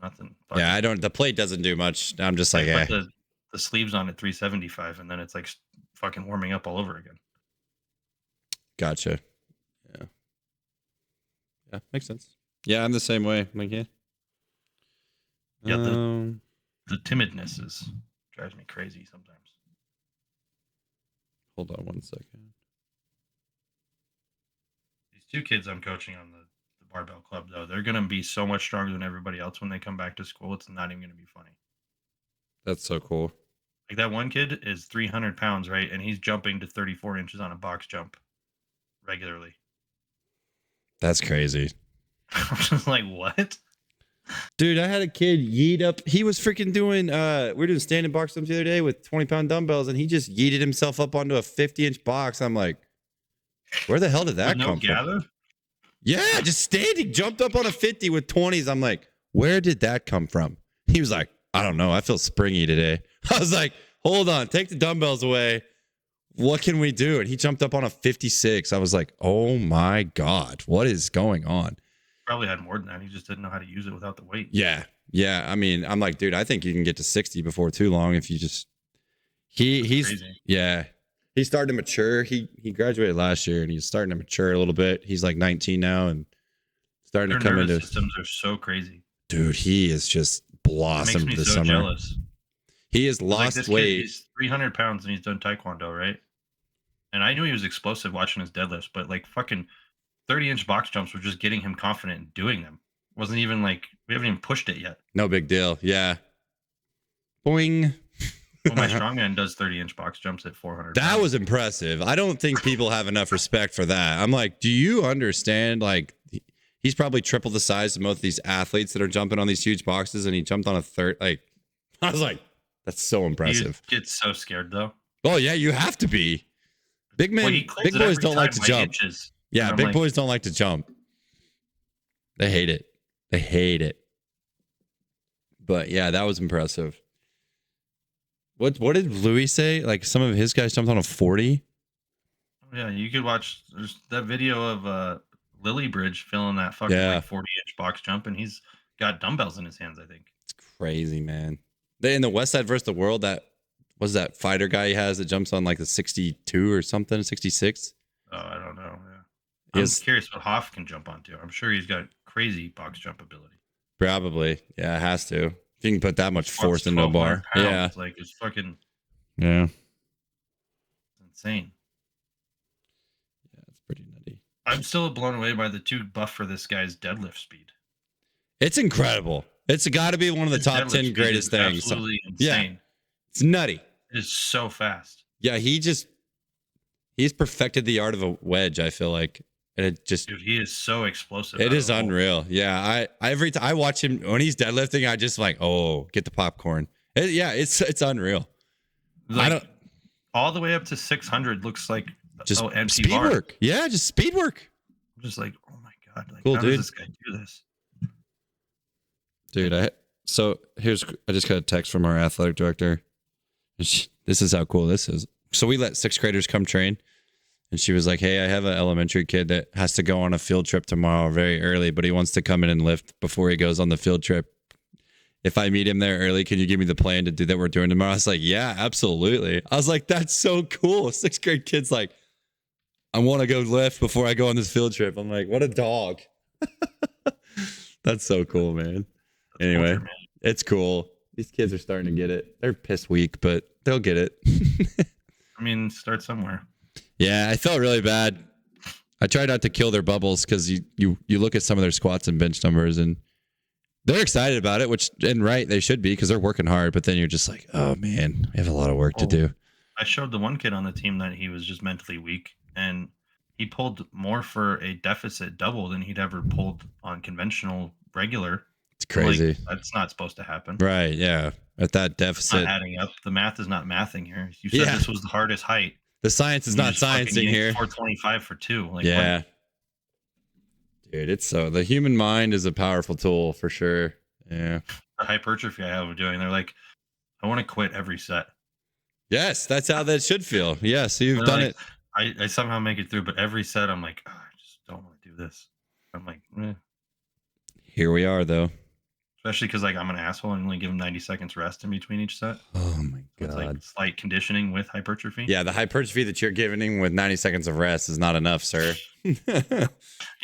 Speaker 1: Nothing.
Speaker 2: Yeah, I don't. The plate doesn't do much. I'm just like,
Speaker 1: I put the sleeves on at 375, and then it's like fucking warming up all over again.
Speaker 2: Gotcha. Yeah. Yeah, makes sense. Yeah, I'm the same way. I'm like, yeah.
Speaker 1: Yeah, the timidness drives me crazy sometimes.
Speaker 2: Hold on one second.
Speaker 1: These 2 kids I'm coaching on the barbell club, though, they're going to be so much stronger than everybody else when they come back to school. It's not even going to be funny.
Speaker 2: That's so cool.
Speaker 1: Like that one kid is 300 pounds, right? And he's jumping to 34 inches on a box jump regularly.
Speaker 2: That's crazy.
Speaker 1: I'm just like, what?
Speaker 2: Dude, I had a kid yeet up. He was freaking doing, we were doing standing box jumps the other day with 20-pound dumbbells, and he just yeeted himself up onto a 50-inch box. I'm like, where the hell did that come from? Yeah, just standing, jumped up on a 50 with 20s. I'm like, where did that come from? He was like, I don't know. I feel springy today. I was like, hold on, take the dumbbells away. What can we do? And he jumped up on a 56. I was like, oh my God, what is going on?
Speaker 1: Probably had more than that. He just didn't know how to use it without the weight.
Speaker 2: Yeah. Yeah. I mean, I'm like, dude, I think you can get to 60 before too long if you just he's crazy. Yeah. He's starting to mature. He graduated last year and he's starting to mature a little bit. He's like 19 now and starting
Speaker 1: Their
Speaker 2: to come into
Speaker 1: systems are so crazy.
Speaker 2: Dude, he is just blossomed this summer.
Speaker 1: Jealous.
Speaker 2: He has lost
Speaker 1: this
Speaker 2: weight.
Speaker 1: Kid, he's 300 pounds and he's done taekwondo, right? And I knew he was explosive watching his deadlifts, but like fucking 30-inch box jumps were just getting him confident in doing them. Wasn't even like we haven't even pushed it yet.
Speaker 2: No big deal. Yeah. Boing.
Speaker 1: Well, my strongman does 30-inch box jumps at 400.
Speaker 2: That was impressive. I don't think people have enough respect for that. I'm like, do you understand? Like, he's probably triple the size of most of these athletes that are jumping on these huge boxes, and he jumped on a third. Like, I was like, that's so impressive.
Speaker 1: He gets so scared though.
Speaker 2: Oh yeah, you have to be. Big men, big boys don't like to jump. Yeah, big boys don't like to jump. They hate it. They hate it. But yeah, that was impressive. What did Louis say? Like some of his guys jumped on a 40?
Speaker 1: Yeah, you could watch there's that video of Lily Bridge filling that fucking like 40-inch box jump, and he's got dumbbells in his hands, I think.
Speaker 2: It's crazy, man. They in the West Side versus the World, that was that fighter guy he has that jumps on like the 62 or something, 66.
Speaker 1: Oh, I don't know. Yeah. I'm curious what Hoff can jump onto. I'm sure he's got crazy box jump ability.
Speaker 2: Probably. Yeah, it has to. If you can put that much force into a bar.
Speaker 1: Pounds,
Speaker 2: yeah.
Speaker 1: Like it's fucking insane.
Speaker 2: Yeah, it's pretty nutty.
Speaker 1: I'm still blown away by the 2 buff for this guy's deadlift speed.
Speaker 2: It's incredible. It's got to be one of the top 10 greatest things.
Speaker 1: Absolutely insane.
Speaker 2: Yeah. It's nutty.
Speaker 1: It is so fast.
Speaker 2: Yeah, he's perfected the art of a wedge, I feel like. And it just
Speaker 1: Dude, he is so explosive.
Speaker 2: It is unreal. Yeah, every time I watch him when he's deadlifting, I just like, "Oh, get the popcorn." It's unreal.
Speaker 1: Like,
Speaker 2: I don't
Speaker 1: all the way up to 600 looks like
Speaker 2: just
Speaker 1: empty
Speaker 2: speed
Speaker 1: bar.
Speaker 2: work. Yeah, just speed work.
Speaker 1: I'm just like, "Oh my God, like,
Speaker 2: Cool,
Speaker 1: how
Speaker 2: dude.
Speaker 1: does this guy do this?
Speaker 2: Dude, I just got a text from our athletic director. This is how cool this is. So we let 6th graders come train, and she was like, "Hey, I have an elementary kid that has to go on a field trip tomorrow very early, but he wants to come in and lift before he goes on the field trip. If I meet him there early, can you give me the plan to do that we're doing tomorrow?" I was like, "Yeah, absolutely." I was like, "That's so cool." 6th grade kid's like, "I want to go lift before I go on this field trip." I'm like, "What a dog." That's so cool, man.
Speaker 1: That's
Speaker 2: Anyway,
Speaker 1: culture, man.
Speaker 2: it's cool. These kids are starting to get it. They're piss weak, but they'll get it.
Speaker 1: I mean, start somewhere.
Speaker 2: Yeah, I felt really bad. I tried not to kill their bubbles because you look at some of their squats and bench numbers and they're excited about it, which and right they should be because they're working hard. But then you're just like, oh man, we have a lot of work to do.
Speaker 1: I showed the one kid on the team that he was just mentally weak, and he pulled more for a deficit double than he'd ever pulled on conventional regular.
Speaker 2: It's crazy.
Speaker 1: Like, that's not supposed to happen.
Speaker 2: Right? Yeah. At that
Speaker 1: It's
Speaker 2: deficit,
Speaker 1: not adding up. The math is not mathing here. You said this was the hardest height.
Speaker 2: The science is not sciencing here.
Speaker 1: 425 for 2. Like,
Speaker 2: yeah.
Speaker 1: what?
Speaker 2: Dude, it's so the human mind is a powerful tool for sure. Yeah.
Speaker 1: The hypertrophy I have doing, they're like, I want to quit every set.
Speaker 2: Yes, that's how that should feel. Yes, you've done it.
Speaker 1: I somehow make it through, but every set I'm like, oh, I just don't want to do this. I'm like,
Speaker 2: Here we are, though.
Speaker 1: Especially because like I'm an asshole and only give them 90 seconds rest in between each set.
Speaker 2: Oh my god!
Speaker 1: It's like slight conditioning with hypertrophy.
Speaker 2: Yeah, the hypertrophy that you're giving with 90 seconds of rest is not enough, sir.
Speaker 1: You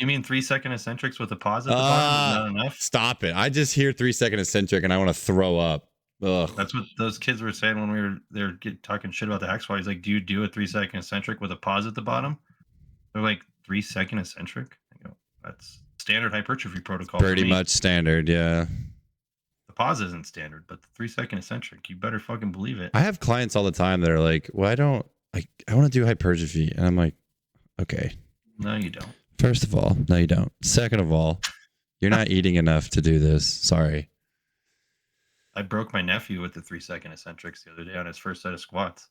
Speaker 1: mean 3-second eccentrics with a pause at the bottom is not enough?
Speaker 2: Stop it! I just hear 3-second eccentric and I want to throw up. Ugh.
Speaker 1: That's what those kids were saying when they were talking shit about the hack squat. He's like, "Do you do a 3-second eccentric with a pause at the bottom?" They're like, 3-second eccentric. I go, that's standard hypertrophy protocol.
Speaker 2: Pretty much standard, yeah.
Speaker 1: The pause isn't standard, but the 3-second eccentric, you better fucking believe it.
Speaker 2: I have clients all the time that are like, "Well, I want to do hypertrophy," and I'm like, "Okay."
Speaker 1: No, you don't.
Speaker 2: First of all, no, you don't. Second of all, you're not eating enough to do this. Sorry.
Speaker 1: I broke my nephew with the 3-second eccentrics the other day on his first set of squats.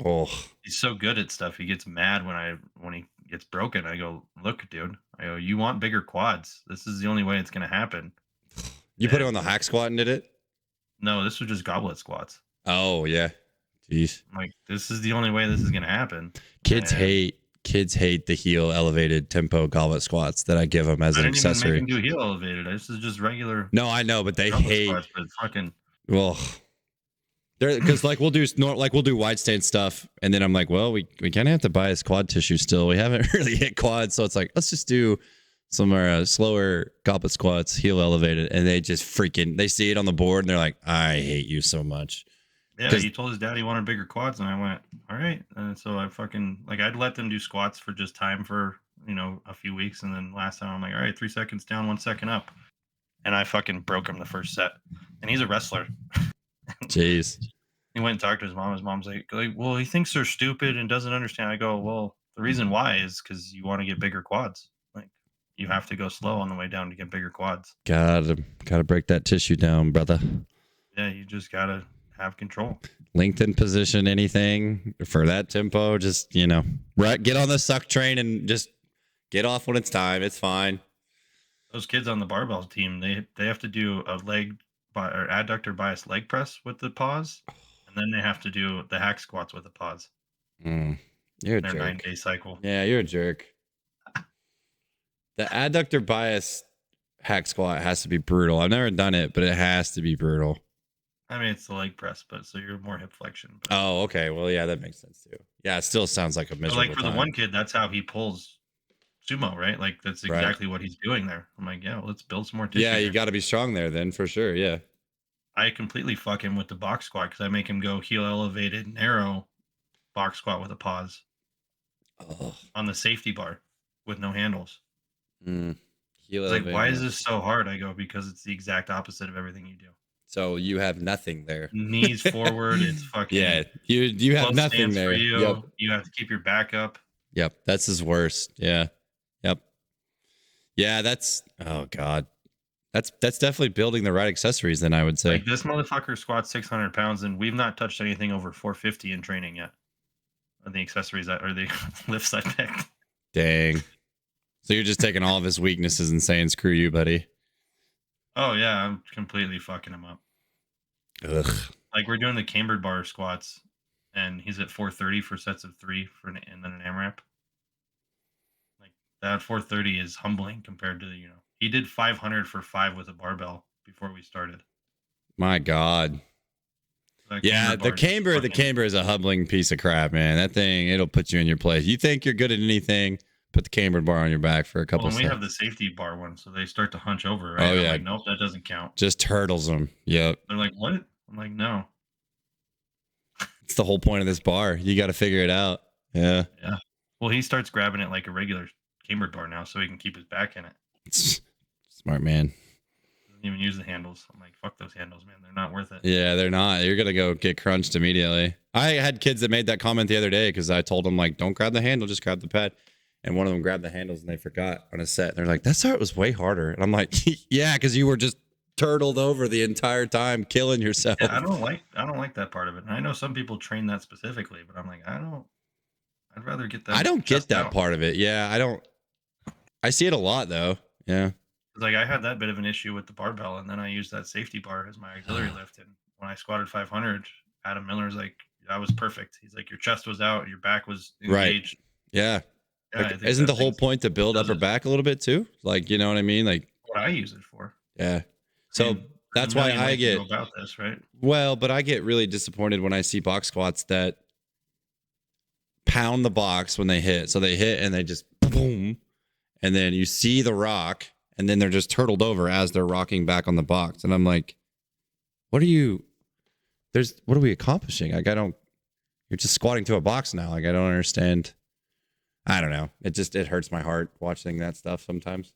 Speaker 2: Oh,
Speaker 1: He's so good at stuff. He gets mad when he gets broken. I go, "Look, dude. I go, you want bigger quads. This is the only way it's gonna happen."
Speaker 2: you put it on the hack squat and did it?
Speaker 1: No, this was just goblet squats.
Speaker 2: Oh yeah. Jeez.
Speaker 1: I'm like, this is the only way this is gonna happen.
Speaker 2: Kids hate the heel elevated tempo goblet squats that I give them as an accessory.
Speaker 1: I didn't even make him do heel elevated. This is just regular.
Speaker 2: No, I know, but they hate.
Speaker 1: Squats, but fucking.
Speaker 2: Well, because like we'll do wide stance stuff, and then I'm like, well, we kind of have to bias quad tissue still. We haven't really hit quads, so it's like let's just do some slower goblet squats, heel elevated, and they just they see it on the board and they're like, I hate you so much.
Speaker 1: Yeah, he told his dad he wanted bigger quads, and I went, all right. And so I fucking I'd let them do squats for just time for a few weeks, and then last time I'm like, all right, 3 seconds down, 1 second up, and I fucking broke him the first set. And he's a wrestler.
Speaker 2: Jeez.
Speaker 1: He went and talked to his mom. His mom's like, well, he thinks they're stupid and doesn't understand. I go, well, the reason why is because you want to get bigger quads. Like you have to go slow on the way down to get bigger quads.
Speaker 2: Gotta break that tissue down, brother.
Speaker 1: Yeah, you just gotta have control.
Speaker 2: Lengthen position, anything for that tempo. Just get on the suck train and just get off when it's time. It's fine.
Speaker 1: Those kids on the barbell team, they have to do a or adductor bias leg press with the pause, and then they have to do the hack squats with the pause.
Speaker 2: You're a
Speaker 1: Their
Speaker 2: jerk.
Speaker 1: 9-day cycle.
Speaker 2: Yeah, you're a jerk. The adductor bias hack squat has to be brutal. I've never done it, but it has to be brutal.
Speaker 1: I mean, it's the leg press, but so you're more hip flexion. But.
Speaker 2: Oh, okay. Well, yeah, that makes sense too. Yeah, it still sounds like a miserable
Speaker 1: Like for the one kid, that's how he pulls sumo, right? Like that's exactly what he's doing there. I'm like, yeah, well, let's build some more tissue.
Speaker 2: Yeah, you got to be strong there then for sure. Yeah.
Speaker 1: I completely fuck him with the box squat because I make him go heel elevated, narrow box squat with a pause on the safety bar with no handles.
Speaker 2: Heel
Speaker 1: like, why is this so hard? I go, because it's the exact opposite of everything you do.
Speaker 2: So you have nothing there.
Speaker 1: Knees forward. It's fucking.
Speaker 2: Yeah, you have nothing there.
Speaker 1: You have to keep your back up.
Speaker 2: Yep, that's his worst. Yeah. Yep. Yeah, that's. Oh God. That's definitely building the right accessories. Then I would say
Speaker 1: like this motherfucker squats 600 pounds, and we've not touched anything over 450 in training yet. The accessories or the lifts I picked.
Speaker 2: Dang. So you're just taking all of his weaknesses and saying, screw you, buddy.
Speaker 1: Oh yeah, I'm completely fucking him up.
Speaker 2: Ugh.
Speaker 1: Like we're doing the cambered bar squats, and he's at 430 for sets of 3 and then an AMRAP. Like that 430 is humbling compared to he did 500 for 5 with a barbell before we started.
Speaker 2: My God. Yeah, the camber is a humbling piece of crap, man. That thing, it'll put you in your place. You think you're good at anything, put the cambered bar on your back for a couple
Speaker 1: Well, and we
Speaker 2: sets.
Speaker 1: have the safety bar one, so they start to hunch over, right?
Speaker 2: Oh, yeah.
Speaker 1: I'm like, nope, that doesn't count.
Speaker 2: Just hurdles them. Yep.
Speaker 1: They're like, what? I'm like, no.
Speaker 2: It's the whole point of this bar. You got to figure it out. Yeah.
Speaker 1: Yeah. Well, he starts grabbing it like a regular cambered bar now, so he can keep his back in it.
Speaker 2: Smart man.
Speaker 1: Doesn't even use the handles. I'm like, fuck those handles, man. They're not worth it.
Speaker 2: Yeah, they're not. You're gonna go get crunched immediately. I had kids that made that comment the other day because I told them like, don't grab the handle, just grab the pad. And one of them grabbed the handles and they forgot on a set. And they're like, that part was way harder. And I'm like, yeah, because you were just turtled over the entire time, killing yourself.
Speaker 1: Yeah, I don't like that part of it. And I know some people train that specifically, but I'm like, I'd rather get that.
Speaker 2: I don't get that
Speaker 1: out.
Speaker 2: part of it. Yeah, I don't. I see it a lot though. Yeah.
Speaker 1: Like I had that bit of an issue with the barbell, and then I used that safety bar as my auxiliary lift. And when I squatted 500, Adam Miller's like, that was perfect. He's like, your chest was out, your back was engaged.
Speaker 2: Right. Yeah.
Speaker 1: Yeah,
Speaker 2: like, isn't the whole point to build upper back a little bit too? Like, you know what I mean? Like
Speaker 1: what I use it for.
Speaker 2: Yeah. So that's why I get
Speaker 1: about this, right?
Speaker 2: Well, but I get really disappointed when I see box squats that pound the box when they hit. So they hit and they just boom, and then you see the rock, and then they're just turtled over as they're rocking back on the box. And I'm like, what are we accomplishing? Like, you're just squatting to a box now. Like, I don't understand. I don't know. It hurts my heart watching that stuff sometimes.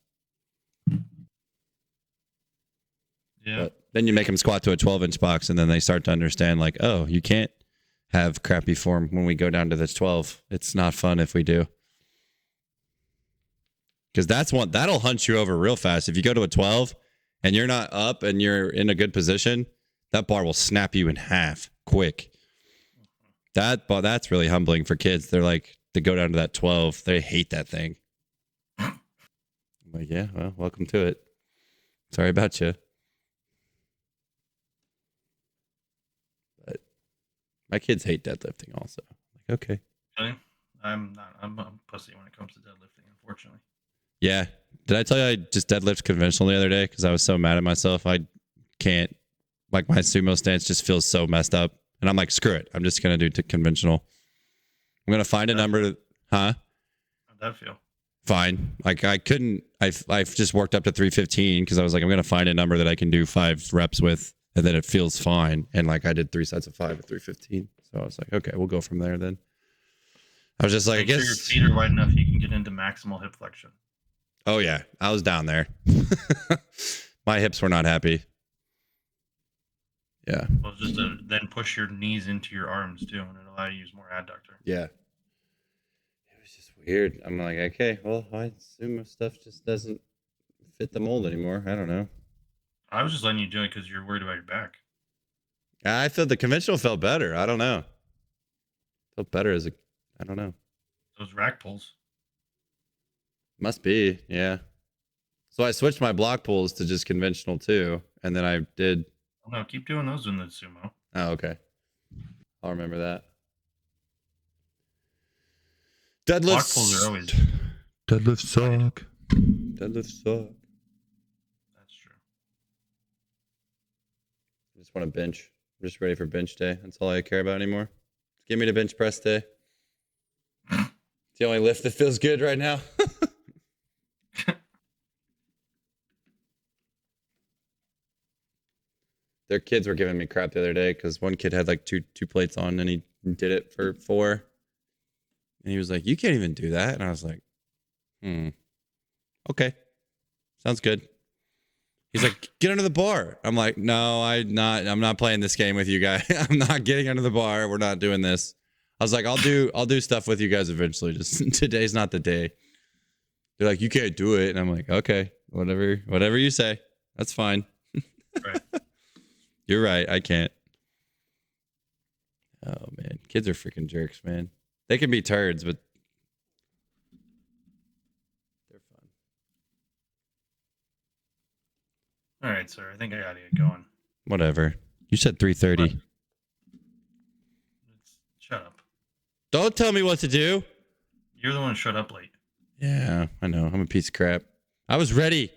Speaker 1: Yeah.
Speaker 2: But then you make them squat to a 12-inch box, and then they start to understand, like, oh, you can't have crappy form when we go down to this 12. It's not fun if we do. Because that'll hunt you over real fast. If you go to a 12 and you're not up and you're in a good position, that bar will snap you in half quick. That's really humbling for kids. They're like, to go down to that 12, they hate that thing. I'm like, yeah, well, welcome to it. Sorry about you. But my kids hate deadlifting also. Like, okay.
Speaker 1: Really? I'm a pussy when it comes to deadlifting, unfortunately.
Speaker 2: Yeah. Did I tell you I just deadlift conventional the other day because I was so mad at myself? I can't, like, my sumo stance just feels so messed up. And I'm like, screw it. I'm just going to do conventional. I'm going to find a number. How'd
Speaker 1: that feel?
Speaker 2: Fine. Like I've just worked up to 315 because I was like, I'm going to find a number that I can do 5 reps with, and then it feels fine. And like I did 3 sets of 5 at 315. So I was like, okay, we'll go from there then. I was just like, I guess
Speaker 1: your feet are wide enough you can get into maximal hip flexion.
Speaker 2: Oh yeah, I was down there. My hips were not happy. Yeah.
Speaker 1: Well, just to then push your knees into your arms too, and it'll allow you to use more adductor.
Speaker 2: Yeah. It was just weird. I'm like, okay, well, I assume stuff just doesn't fit the mold anymore. I don't know.
Speaker 1: I was just letting you do it because you're worried about your back.
Speaker 2: I felt the conventional felt better. I don't know. Felt better I don't know.
Speaker 1: Those rack pulls.
Speaker 2: Must be, yeah. So I switched my block pulls to just conventional too, and then I did.
Speaker 1: Oh, no, keep doing those in the sumo.
Speaker 2: Oh, okay. I'll remember that. Deadlifts.
Speaker 1: Block pulls are always.
Speaker 2: Deadlifts suck. Deadlifts suck.
Speaker 1: That's true.
Speaker 2: I just want to bench. I'm just ready for bench day. That's all I care about anymore. Give me the bench press day. It's the only lift that feels good right now. Their kids were giving me crap the other day because one kid had like two plates on and he did it for 4. And he was like, you can't even do that. And I was like, okay. Sounds good. He's like, get under the bar. I'm like, no, I'm not playing this game with you guys. I'm not getting under the bar. We're not doing this. I was like, I'll do stuff with you guys eventually. Just today's not the day. They're like, you can't do it. And I'm like, okay, whatever you say. That's fine.
Speaker 1: Right.
Speaker 2: You're right. I can't. Oh, man. Kids are freaking jerks, man. They can be turds, but they're fun.
Speaker 1: sir. I think I gotta get going.
Speaker 2: Whatever. You said 3:30.
Speaker 1: Shut up.
Speaker 2: Don't tell me what to do.
Speaker 1: You're the one who showed up late.
Speaker 2: Yeah, I know. I'm a piece of crap. I was ready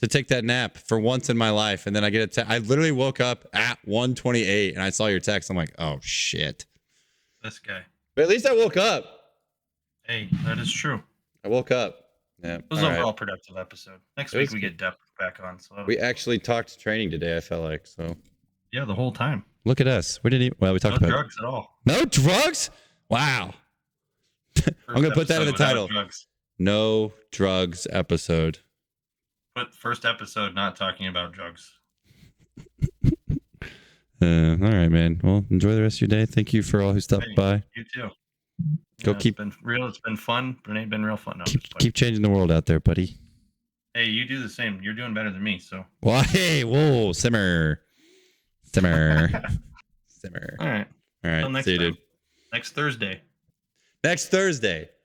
Speaker 2: to take that nap for once in my life, and then I get I literally woke up at 1:28, and I saw your text. I'm like, oh shit.
Speaker 1: This guy.
Speaker 2: But at least I woke up.
Speaker 1: Hey, that is true.
Speaker 2: I woke up. Yeah.
Speaker 1: It was an overall productive episode. Next week we get Depp back on. So
Speaker 2: we actually talked training today. I felt like so.
Speaker 1: Yeah, the whole time.
Speaker 2: Look at us. We didn't. Well, we talked about
Speaker 1: no drugs at all.
Speaker 2: No drugs. Wow. I'm gonna put that in the title.
Speaker 1: Drugs.
Speaker 2: No drugs episode.
Speaker 1: But first episode not talking about drugs.
Speaker 2: All right, man. Well, enjoy the rest of your day. Thank you for all who stopped by.
Speaker 1: You too.
Speaker 2: Go keep.
Speaker 1: It's been real. It's been fun. Renee, been real fun. No,
Speaker 2: keep changing the world out there, buddy.
Speaker 1: Hey, you do the same. You're doing better than me. So.
Speaker 2: Well, hey, whoa, simmer. Simmer.
Speaker 1: All right.
Speaker 2: All right.
Speaker 1: Till next
Speaker 2: See you,
Speaker 1: time.
Speaker 2: dude.
Speaker 1: Next Thursday.
Speaker 2: Next Thursday.